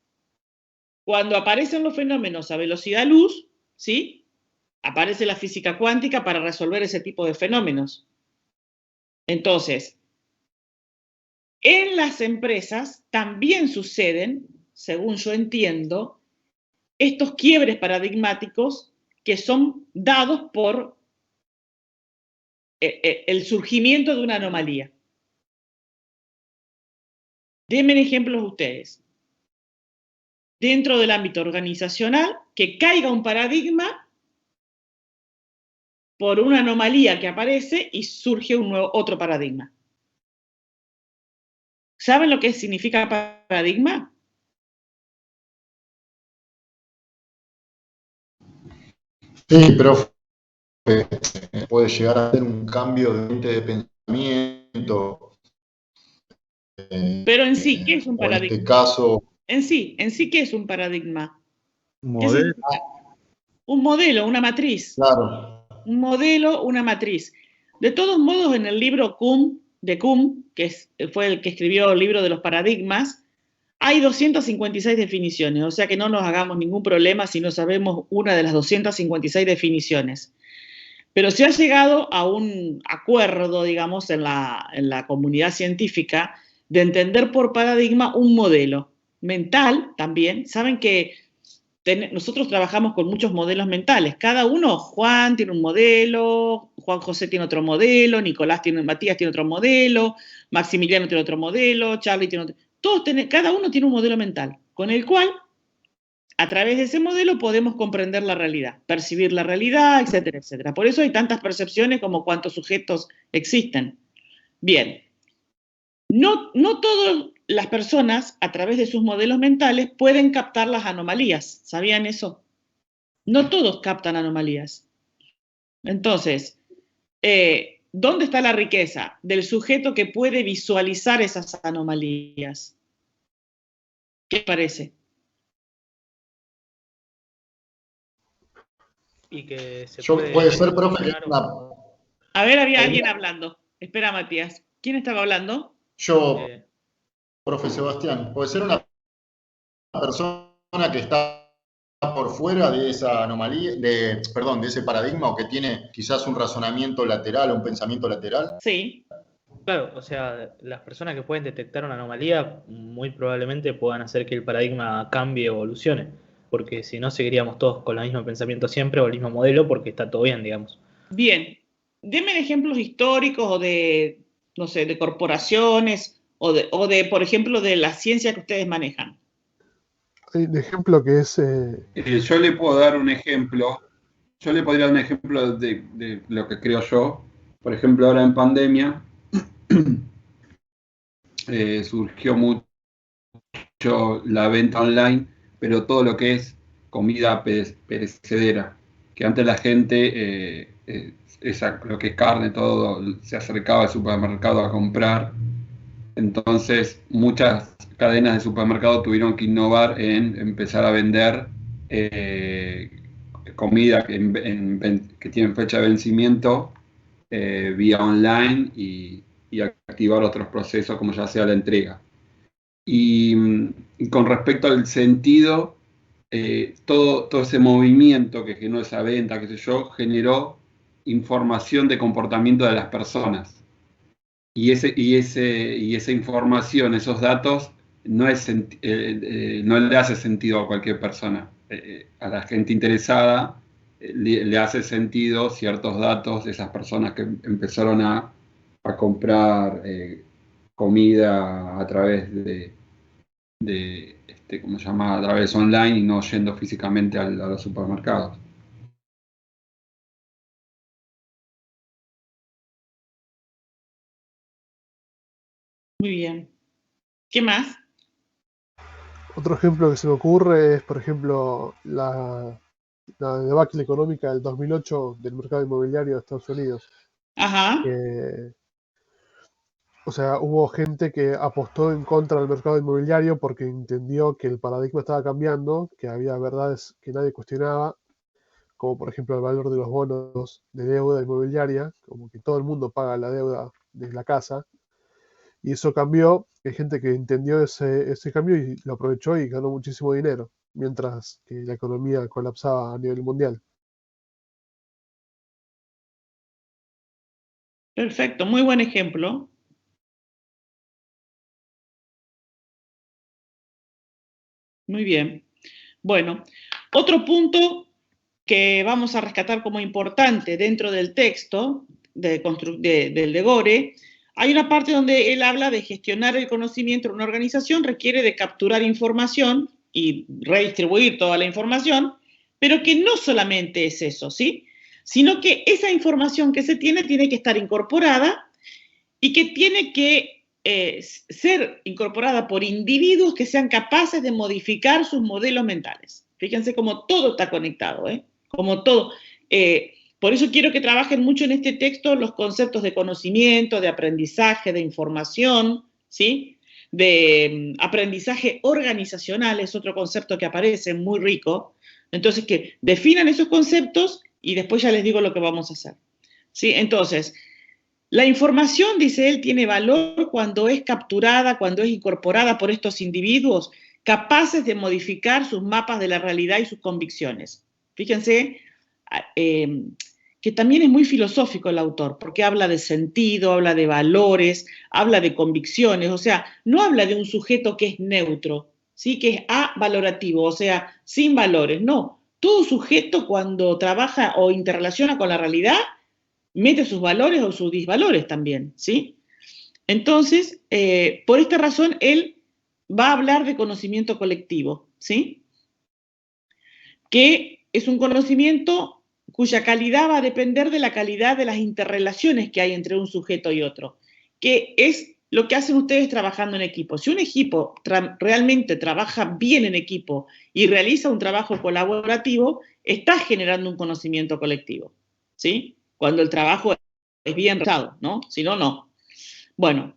Cuando aparecen los fenómenos a velocidad luz, ¿sí? Aparece la física cuántica para resolver ese tipo de fenómenos. Entonces, en las empresas también suceden, según yo entiendo, estos quiebres paradigmáticos que son dados por el surgimiento de una anomalía. Denme ejemplos ustedes. Dentro del ámbito organizacional, que caiga un paradigma por una anomalía que aparece y surge otro paradigma. ¿Saben lo que significa paradigma? Sí, pero puede llegar a ser un cambio de pensamiento. Pero en sí, ¿qué es un O en paradigma? este caso, En sí, ¿qué es un paradigma? Modelo. Un modelo, una matriz. claro, Un modelo, una matriz. De todos modos, en el libro Kuhn, que fue el que escribió el libro de los paradigmas, hay 256 definiciones, o sea que no nos hagamos ningún problema si no sabemos una de las 256 definiciones. Pero se ha llegado a un acuerdo, digamos, en la comunidad científica de entender por paradigma un modelo mental también. Saben que nosotros trabajamos con muchos modelos mentales. Cada uno, Juan tiene un modelo, Juan José tiene otro modelo, Matías tiene otro modelo, Maximiliano tiene otro modelo, Charlie tiene otro. Cada uno tiene un modelo mental, con el cual, a través de ese modelo, podemos comprender la realidad, percibir la realidad, etcétera, etcétera. Por eso hay tantas percepciones como cuántos sujetos existen. Bien, no todas las personas, a través de sus modelos mentales, pueden captar las anomalías. ¿Sabían eso? No todos captan anomalías. Entonces, ¿dónde está la riqueza? Del sujeto que puede visualizar esas anomalías. ¿Qué parece? Y que se puede ser, profe, que A ver, había alguien hablando. Espera, Matías. ¿Quién estaba hablando? yo, profe Sebastián, puede ser una persona que está por fuera de esa anomalía, de ese paradigma, o que tiene quizás un razonamiento lateral o un pensamiento lateral. Sí. Claro, o sea, las personas que pueden detectar una anomalía muy probablemente puedan hacer que el paradigma cambie o evolucione. porque si no seguiríamos todos con el mismo pensamiento siempre o el mismo modelo porque está todo bien, digamos. Bien, denme ejemplos históricos o de, no sé, de corporaciones o de, por ejemplo, de la ciencia que ustedes manejan. Hay un ejemplo que es... Yo le puedo dar un ejemplo. Yo le podría dar un ejemplo de lo que creo yo. Por ejemplo, ahora en pandemia surgió mucho la venta online, pero todo lo que es comida perecedera, que antes la gente, lo que es carne, todo, se acercaba al supermercado a comprar. Entonces, muchas cadenas de supermercado tuvieron que innovar en empezar a vender comida que tiene fecha de vencimiento vía online y activar otros procesos como ya sea la entrega. Y con respecto al sentido, todo ese movimiento que generó esa venta, qué sé yo, generó información de comportamiento de las personas. Y esa información, esos datos, no le hace sentido a cualquier persona. A la gente interesada le hace sentido ciertos datos de esas personas que empezaron a comprar comida a través ¿cómo se llama? A través online y no yendo físicamente a los supermercados. Muy bien. ¿Qué más? Otro ejemplo que se me ocurre es, por ejemplo, la debacle económica del 2008 del mercado inmobiliario de Estados Unidos. Ajá. O sea, hubo gente que apostó en contra del mercado inmobiliario porque entendió que el paradigma estaba cambiando, que había verdades que nadie cuestionaba, como por ejemplo el valor de los bonos de deuda inmobiliaria, como que todo el mundo paga la deuda de la casa, y eso cambió. Hay gente que entendió ese cambio y lo aprovechó y ganó muchísimo dinero, mientras que la economía colapsaba a nivel mundial. Perfecto, muy buen ejemplo. Muy bien. Bueno, otro punto que vamos a rescatar como importante dentro del texto del de Gore, hay una parte donde él habla de gestionar el conocimiento en una organización, requiere de capturar información y redistribuir toda la información, pero que no solamente es eso, ¿sí? Sino que esa información que se tiene que estar incorporada y que tiene que ser incorporada por individuos que sean capaces de modificar sus modelos mentales. Fíjense cómo todo está conectado, ¿eh? Como todo. Por eso quiero que trabajen mucho en este texto los conceptos de conocimiento, de aprendizaje, de información, ¿sí? De aprendizaje organizacional, es otro concepto que aparece muy rico. Entonces, que definan esos conceptos y después ya les digo lo que vamos a hacer, ¿sí? Entonces, la información, dice él, tiene valor cuando es capturada, cuando es incorporada por estos individuos capaces de modificar sus mapas de la realidad y sus convicciones. Fíjense que también es muy filosófico el autor, porque habla de sentido, habla de valores, habla de convicciones, o sea, no habla de un sujeto que es neutro, ¿sí? Que es avalorativo, o sea, sin valores, no. Todo sujeto cuando trabaja o interrelaciona con la realidad mete sus valores o sus disvalores también, ¿sí? Entonces, por esta razón, él va a hablar de conocimiento colectivo, ¿sí? Que es un conocimiento cuya calidad va a depender de la calidad de las interrelaciones que hay entre un sujeto y otro, que es lo que hacen ustedes trabajando en equipo. Si un equipo realmente trabaja bien en equipo y realiza un trabajo colaborativo, está generando un conocimiento colectivo, ¿sí? Cuando el trabajo es bien realizado, ¿no? Si no, no. Bueno,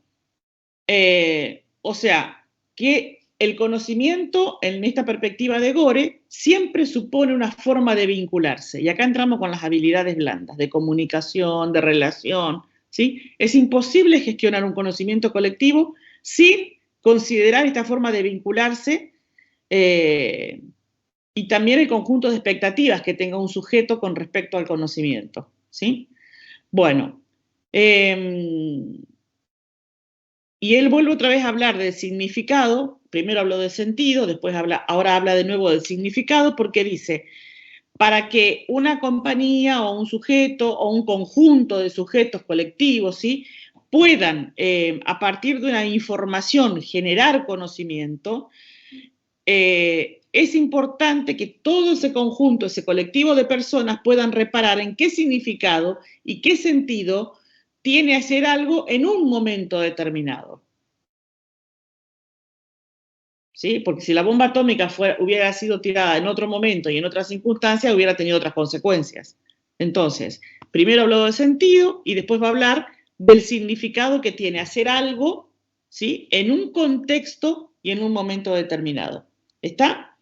o sea, que el conocimiento en esta perspectiva de Gore siempre supone una forma de vincularse. Y acá entramos con las habilidades blandas, de comunicación, de relación, ¿sí? Es imposible gestionar un conocimiento colectivo sin considerar esta forma de vincularse y también el conjunto de expectativas que tenga un sujeto con respecto al conocimiento, ¿sí? Bueno, y él vuelve otra vez a hablar del significado primero habló de sentido, después ahora habla de nuevo del significado, porque dice, para que una compañía o un sujeto o un conjunto de sujetos colectivos, ¿sí?, puedan, a partir de una información, generar conocimiento, es importante que todo ese conjunto, ese colectivo de personas puedan reparar en qué significado y qué sentido tiene hacer algo en un momento determinado. ¿Sí? Porque si la bomba atómica hubiera sido tirada en otro momento y en otras circunstancias, hubiera tenido otras consecuencias. Entonces, primero habló de sentido y después va a hablar del significado que tiene hacer algo, ¿sí?, en un contexto y en un momento determinado. ¿Está?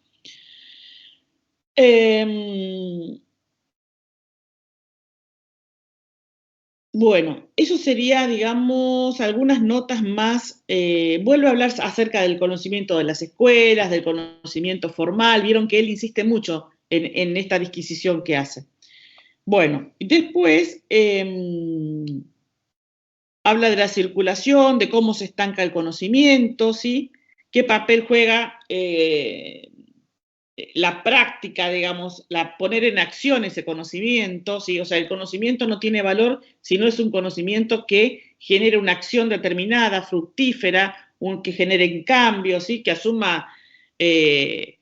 Bueno, eso sería, digamos, algunas notas más. Vuelve a hablar acerca del conocimiento de las escuelas, del conocimiento formal. Vieron que él insiste mucho en esta disquisición que hace. Bueno, después habla de la circulación, de cómo se estanca el conocimiento, ¿sí? Qué papel juega la práctica, digamos, poner en acción ese conocimiento, ¿sí? O sea, el conocimiento no tiene valor si no es un conocimiento que genere una acción determinada, fructífera, que genere cambios, ¿sí?, que asuma, que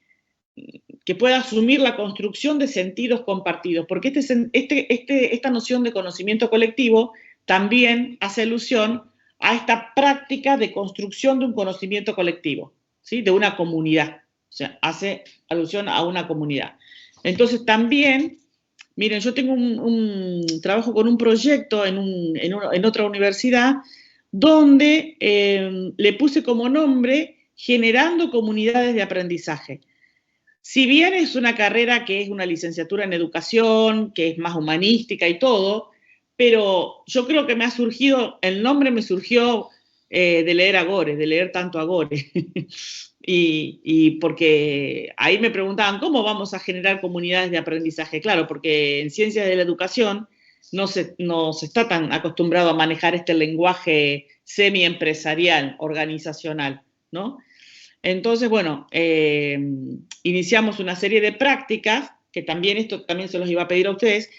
pueda asumir la construcción de sentidos compartidos, porque esta noción de conocimiento colectivo también hace alusión a esta práctica de construcción de un conocimiento colectivo, ¿sí?, de una comunidad. O sea, hace alusión a una comunidad. Entonces también, miren, yo tengo trabajo con un proyecto en otra universidad donde le puse como nombre Generando Comunidades de Aprendizaje. Si bien es una carrera que es una licenciatura en educación, que es más humanística y todo, pero yo creo que el nombre me surgió de leer a Gore, de leer tanto a Gore. Y porque ahí me preguntaban, ¿cómo vamos a generar comunidades de aprendizaje? Claro, porque en ciencias de la educación no se está tan acostumbrado a manejar este lenguaje semi-empresarial, organizacional, ¿no? Entonces, bueno, iniciamos una serie de prácticas, que también se los iba a pedir a ustedes,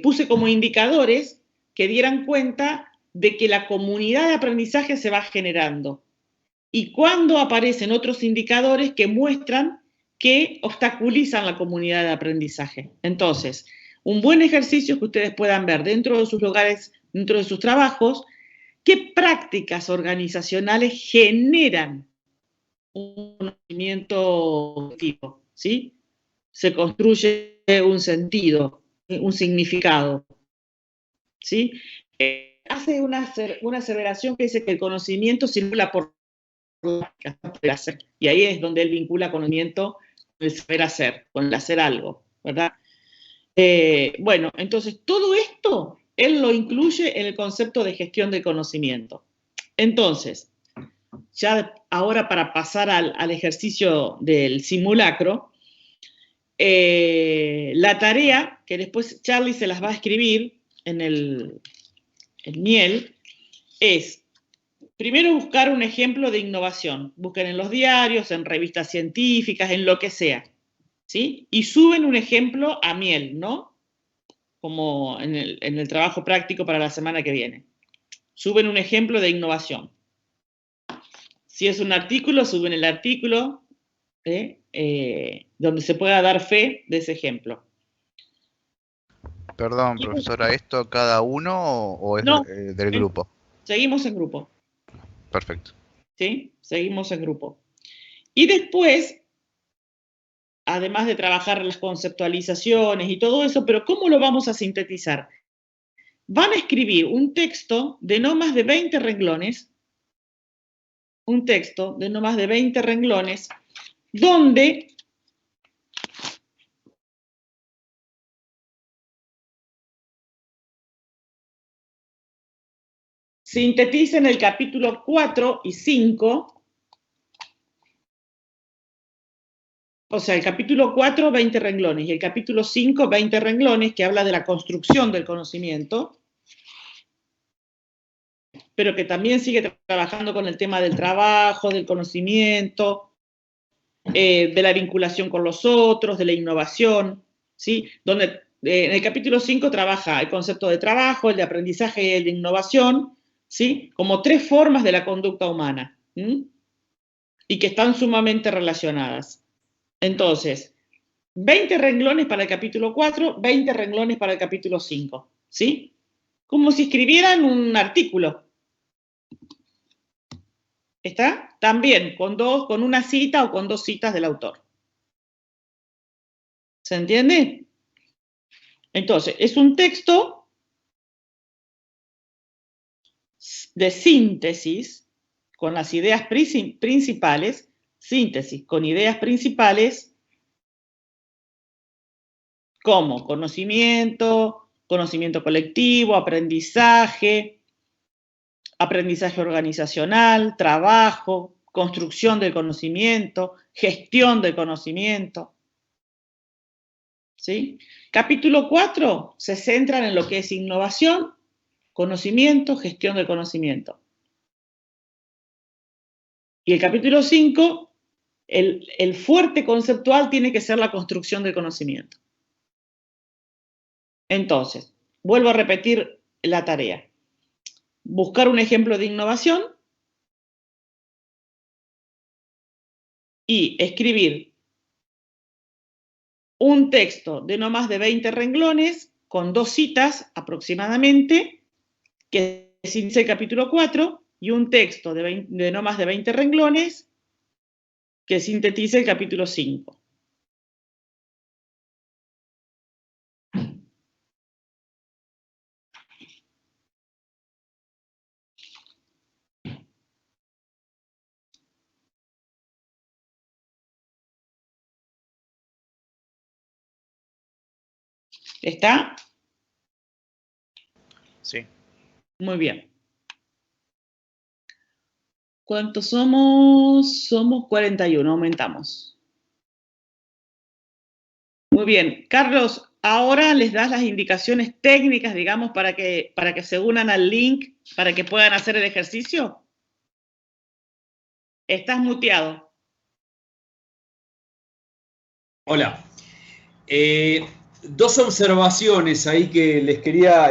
puse como indicadores que dieran cuenta de que la comunidad de aprendizaje se va generando. Y cuando aparecen otros indicadores que muestran que obstaculizan la comunidad de aprendizaje. Entonces, un buen ejercicio que ustedes puedan ver dentro de sus lugares, dentro de sus trabajos, qué prácticas organizacionales generan un conocimiento tipo, ¿sí? Se construye un sentido, un significado, ¿sí? Hace una aseveración que dice que el conocimiento circula por hacer. Y ahí es donde él vincula conocimiento con el saber hacer, con el hacer algo, ¿verdad? Bueno, entonces todo esto él lo incluye en el concepto de gestión del conocimiento. Entonces, ya ahora para pasar al ejercicio del simulacro, la tarea, que después Charlie se las va a escribir en Miel, es primero buscar un ejemplo de innovación. Busquen en los diarios, en revistas científicas, en lo que sea, ¿sí? Y suben un ejemplo a Miel, ¿no? Como en el trabajo práctico para la semana que viene. Suben un ejemplo de innovación. Si es un artículo, suben el artículo donde se pueda dar fe de ese ejemplo. Perdón, profesora, ¿esto cada uno o es No, del grupo? Seguimos en grupo. Perfecto. ¿Sí? Seguimos en grupo. Y después, además de trabajar las conceptualizaciones y todo eso, pero ¿cómo lo vamos a sintetizar? Van a escribir un texto de no más de 20 renglones, donde sinteticen el capítulo 4 y 5, o sea, el capítulo 4, 20 renglones, y el capítulo 5, 20 renglones, que habla de la construcción del conocimiento. pero que también sigue trabajando con el tema del trabajo, del conocimiento, de la vinculación con los otros, de la innovación, ¿sí? Donde en el capítulo 5 trabaja el concepto de trabajo, el de aprendizaje y el de innovación, ¿sí? Como 3 formas de la conducta humana, ¿sí? Y que están sumamente relacionadas. Entonces, 20 renglones para el capítulo 4, 20 renglones para el capítulo 5, ¿sí? Como si escribieran un artículo. ¿Está? También con una cita o con 2 citas del autor. ¿Se entiende? Entonces, es un texto de síntesis con las ideas principales, síntesis con ideas principales como conocimiento, conocimiento colectivo, aprendizaje organizacional, trabajo, construcción del conocimiento, gestión del conocimiento. ¿Sí? Capítulo 4 se centran en lo que es innovación, conocimiento, gestión del conocimiento. Y el capítulo 5, el fuerte conceptual tiene que ser la construcción del conocimiento. Entonces, vuelvo a repetir la tarea. Buscar un ejemplo de innovación y escribir un texto de no más de 20 renglones con 2 citas aproximadamente, que es el capítulo 4, y un texto de no más de 20 renglones que sintetice el capítulo 5. ¿Está? Sí. Muy bien. ¿Cuántos somos? Somos 41, aumentamos. Muy bien. Carlos, ahora les das las indicaciones técnicas, digamos, para que se unan al link, para que puedan hacer el ejercicio. Estás muteado. Hola. 2 observaciones ahí que les quería,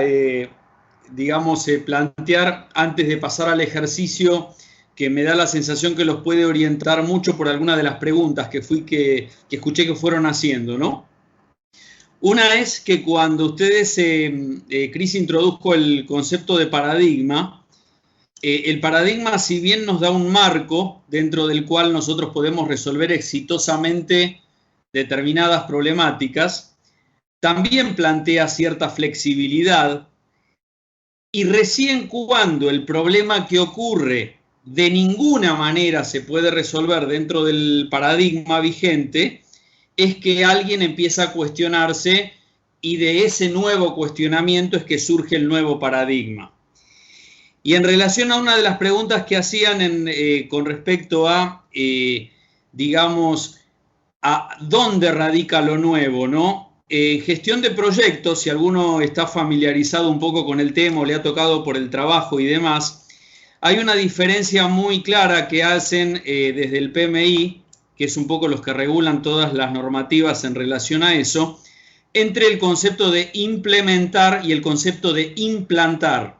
plantear antes de pasar al ejercicio, que me da la sensación que los puede orientar mucho por alguna de las preguntas que escuché que fueron haciendo, ¿no? Una es que cuando ustedes, Cris introdujo el concepto de paradigma, el paradigma, si bien nos da un marco dentro del cual nosotros podemos resolver exitosamente determinadas problemáticas, también plantea cierta flexibilidad, y recién cuando el problema que ocurre de ninguna manera se puede resolver dentro del paradigma vigente, es que alguien empieza a cuestionarse, y de ese nuevo cuestionamiento es que surge el nuevo paradigma. Y en relación a una de las preguntas que hacían con respecto a, a dónde radica lo nuevo, ¿no? Gestión de proyectos, si alguno está familiarizado un poco con el tema o le ha tocado por el trabajo y demás, hay una diferencia muy clara que hacen desde el PMI, que es un poco los que regulan todas las normativas en relación a eso, entre el concepto de implementar y el concepto de implantar.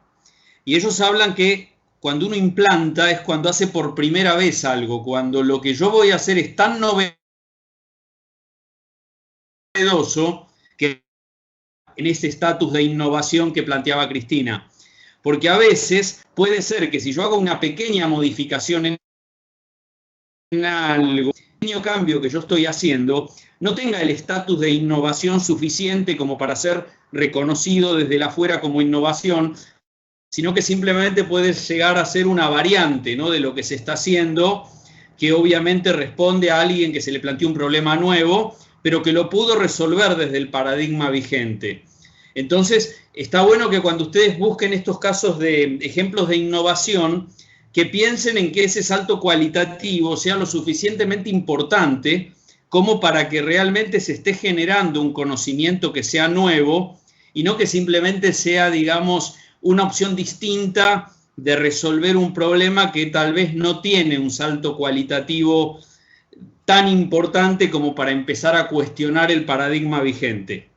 Y ellos hablan que cuando uno implanta es cuando hace por primera vez algo, cuando lo que yo voy a hacer es tan novedoso que en ese estatus de innovación que planteaba Cristina. Porque a veces puede ser que si yo hago una pequeña modificación en algo, un pequeño cambio que yo estoy haciendo, no tenga el estatus de innovación suficiente como para ser reconocido desde la afuera como innovación, sino que simplemente puede llegar a ser una variante, ¿no?, de lo que se está haciendo, que obviamente responde a alguien que se le planteó un problema nuevo, pero que lo pudo resolver desde el paradigma vigente. Entonces, está bueno que cuando ustedes busquen estos casos de ejemplos de innovación, que piensen en que ese salto cualitativo sea lo suficientemente importante como para que realmente se esté generando un conocimiento que sea nuevo y no que simplemente sea, digamos, una opción distinta de resolver un problema que tal vez no tiene un salto cualitativo tan importante como para empezar a cuestionar el paradigma vigente.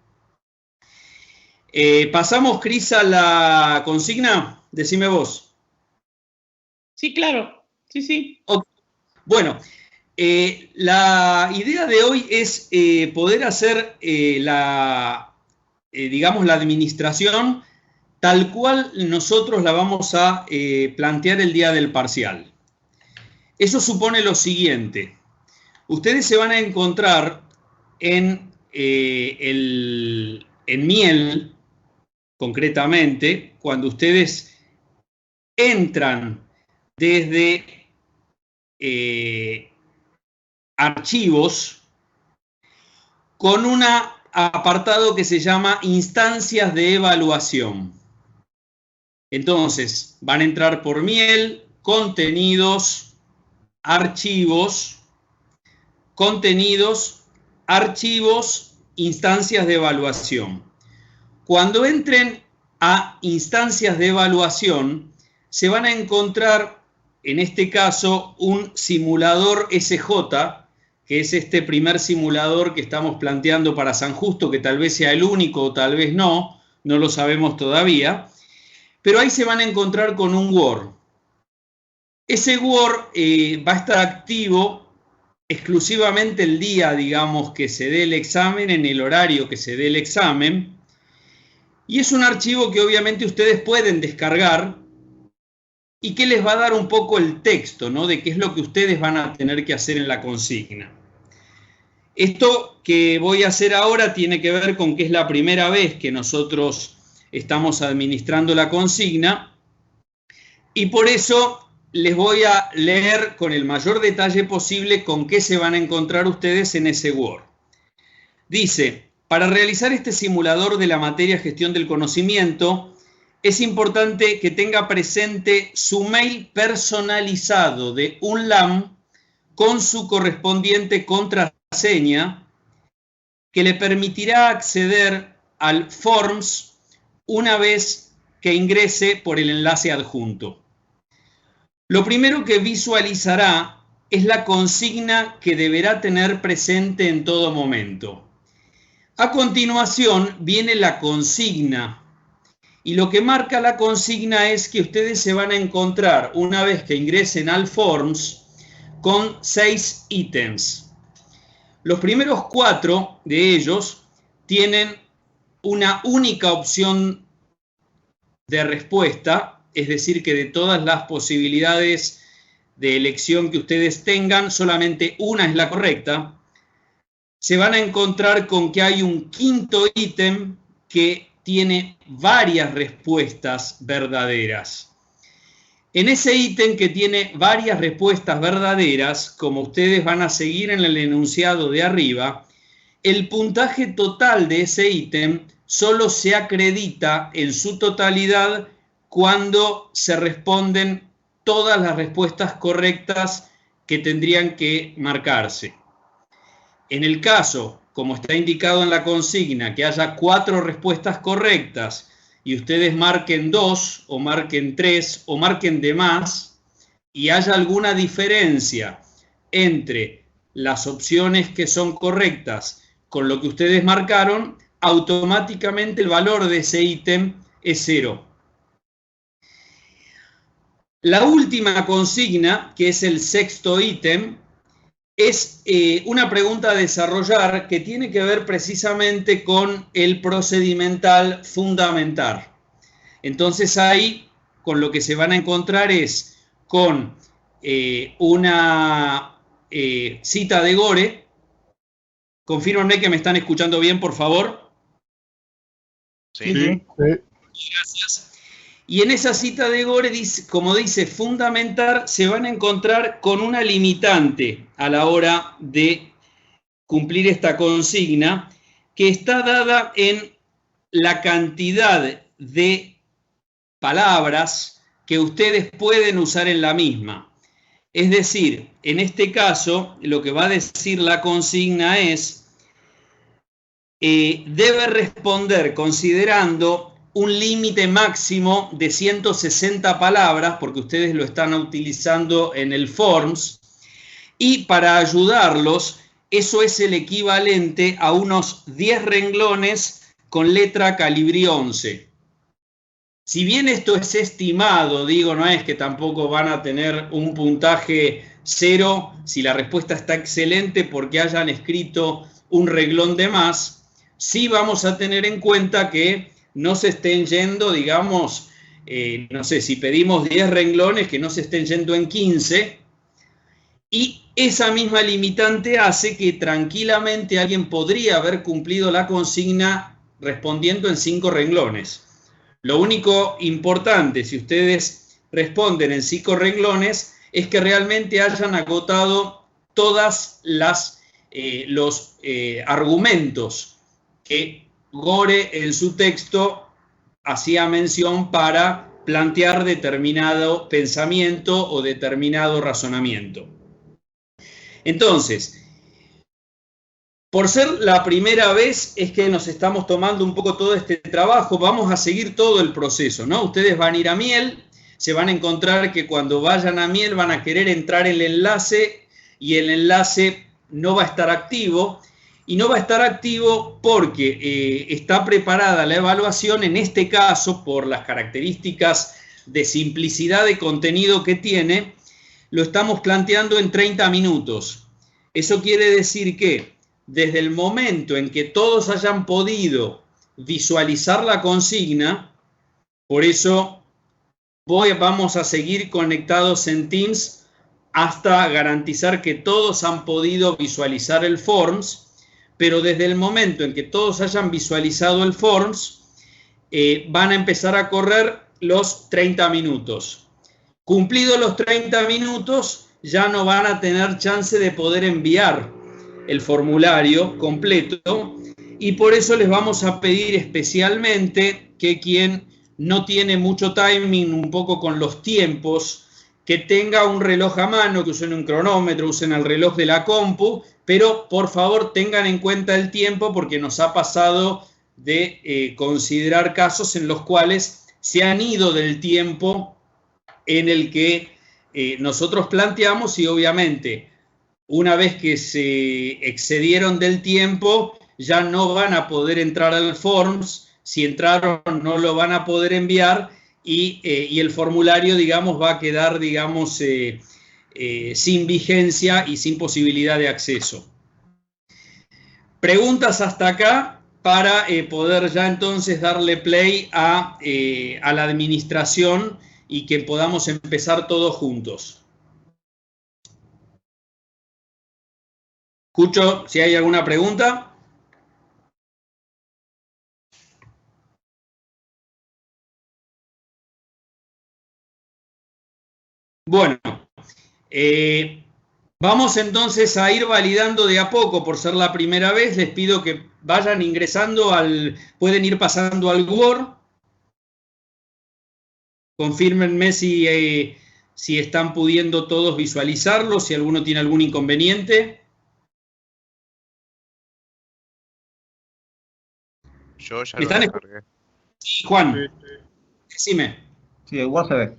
¿Pasamos, Cris, a la consigna? Decime vos. Sí, claro. Sí, sí. Okay. Bueno, la idea de hoy es poder hacer digamos, la administración tal cual nosotros la vamos a plantear el día del parcial. Eso supone lo siguiente. Ustedes se van a encontrar en Miel, concretamente, cuando ustedes entran desde archivos con un apartado que se llama instancias de evaluación. Entonces, van a entrar por Miel, contenidos, archivos, instancias de evaluación. Cuando entren a instancias de evaluación, se van a encontrar, en este caso, un simulador SJ, que es este primer simulador que estamos planteando para San Justo, que tal vez sea el único o tal vez no lo sabemos todavía, pero ahí se van a encontrar con un Word. Ese Word va a estar activo exclusivamente el día, digamos, que se dé el examen, en el horario que se dé el examen, y es un archivo que obviamente ustedes pueden descargar y que les va a dar un poco el texto, ¿no?, de qué es lo que ustedes van a tener que hacer en la consigna. Esto que voy a hacer ahora tiene que ver con que es la primera vez que nosotros estamos administrando la consigna y por eso les voy a leer con el mayor detalle posible con qué se van a encontrar ustedes en ese Word. Dice: para realizar este simulador de la materia gestión del conocimiento, es importante que tenga presente su mail personalizado de UNLAM con su correspondiente contraseña que le permitirá acceder al Forms una vez que ingrese por el enlace adjunto. Lo primero que visualizará es la consigna que deberá tener presente en todo momento. A continuación viene la consigna. Y lo que marca la consigna es que ustedes se van a encontrar, una vez que ingresen al Forms, con 6 ítems. Los primeros 4 de ellos tienen una única opción de respuesta, es decir, que de todas las posibilidades de elección que ustedes tengan, solamente una es la correcta. Se van a encontrar con que hay un quinto ítem que tiene varias respuestas verdaderas. En ese ítem que tiene varias respuestas verdaderas, como ustedes van a seguir en el enunciado de arriba, el puntaje total de ese ítem solo se acredita en su totalidad cuando se responden todas las respuestas correctas que tendrían que marcarse. En el caso, como está indicado en la consigna, que haya 4 respuestas correctas y ustedes marquen 2 o marquen 3 o marquen de más y haya alguna diferencia entre las opciones que son correctas con lo que ustedes marcaron, automáticamente el valor de ese ítem es 0. La última consigna, que es el sexto ítem, es una pregunta a desarrollar que tiene que ver precisamente con el procedimental fundamentar. Entonces ahí con lo que se van a encontrar es con una cita de Gore. Confírmenme que me están escuchando bien, por favor. Sí. Gracias. Y en esa cita de Gore, como dice fundamentar, se van a encontrar con una limitante a la hora de cumplir esta consigna, que está dada en la cantidad de palabras que ustedes pueden usar en la misma. Es decir, en este caso, lo que va a decir la consigna es, debe responder considerando un límite máximo de 160 palabras, porque ustedes lo están utilizando en el Forms, y para ayudarlos, eso es el equivalente a unos 10 renglones con letra calibrí 11. Si bien esto es estimado, digo, no es que tampoco van a tener un puntaje 0 si la respuesta está excelente porque hayan escrito un renglón de más, sí vamos a tener en cuenta que no se estén yendo, digamos, no sé, si pedimos 10 renglones, que no se estén yendo en 15, y esa misma limitante hace que tranquilamente alguien podría haber cumplido la consigna respondiendo en 5 renglones. Lo único importante, si ustedes responden en 5 renglones, es que realmente hayan agotado todas los argumentos que Gore en su texto hacía mención para plantear determinado pensamiento o determinado razonamiento. Entonces, por ser la primera vez es que nos estamos tomando un poco todo este trabajo, vamos a seguir todo el proceso, ¿no? Ustedes van a ir a Miel, se van a encontrar que cuando vayan a Miel van a querer entrar el enlace y el enlace no va a estar activo. Y no va a estar activo porque está preparada la evaluación, en este caso, por las características de simplicidad de contenido que tiene, lo estamos planteando en 30 minutos. Eso quiere decir que desde el momento en que todos hayan podido visualizar la consigna, por eso vamos a seguir conectados en Teams hasta garantizar que todos han podido visualizar el Forms, pero desde el momento en que todos hayan visualizado el Forms, van a empezar a correr los 30 minutos. Cumplidos los 30 minutos, ya no van a tener chance de poder enviar el formulario completo, y por eso les vamos a pedir especialmente que quien no tiene mucho timing, un poco con los tiempos, que tenga un reloj a mano, que usen un cronómetro, usen el reloj de la compu, pero por favor tengan en cuenta el tiempo porque nos ha pasado de considerar casos en los cuales se han ido del tiempo en el que nosotros planteamos, y obviamente una vez que se excedieron del tiempo ya no van a poder entrar al Forms, si entraron no lo van a poder enviar y el formulario, digamos, va a quedar, digamos, sin vigencia y sin posibilidad de acceso. Preguntas hasta acá para poder ya entonces darle play a la administración y que podamos empezar todos juntos. Escucho si hay alguna pregunta. Bueno, vamos entonces a ir validando de a poco por ser la primera vez. Les pido que vayan ingresando pueden ir pasando al Word. Confírmenme si están pudiendo todos visualizarlo, si alguno tiene algún inconveniente. Yo ya lo descargué. Sí, Juan, decime. Sí, el Word se ve.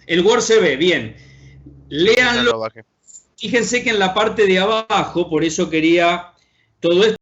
El Word se ve, bien. Léanlo. Fíjense que en la parte de abajo, por eso quería todo esto.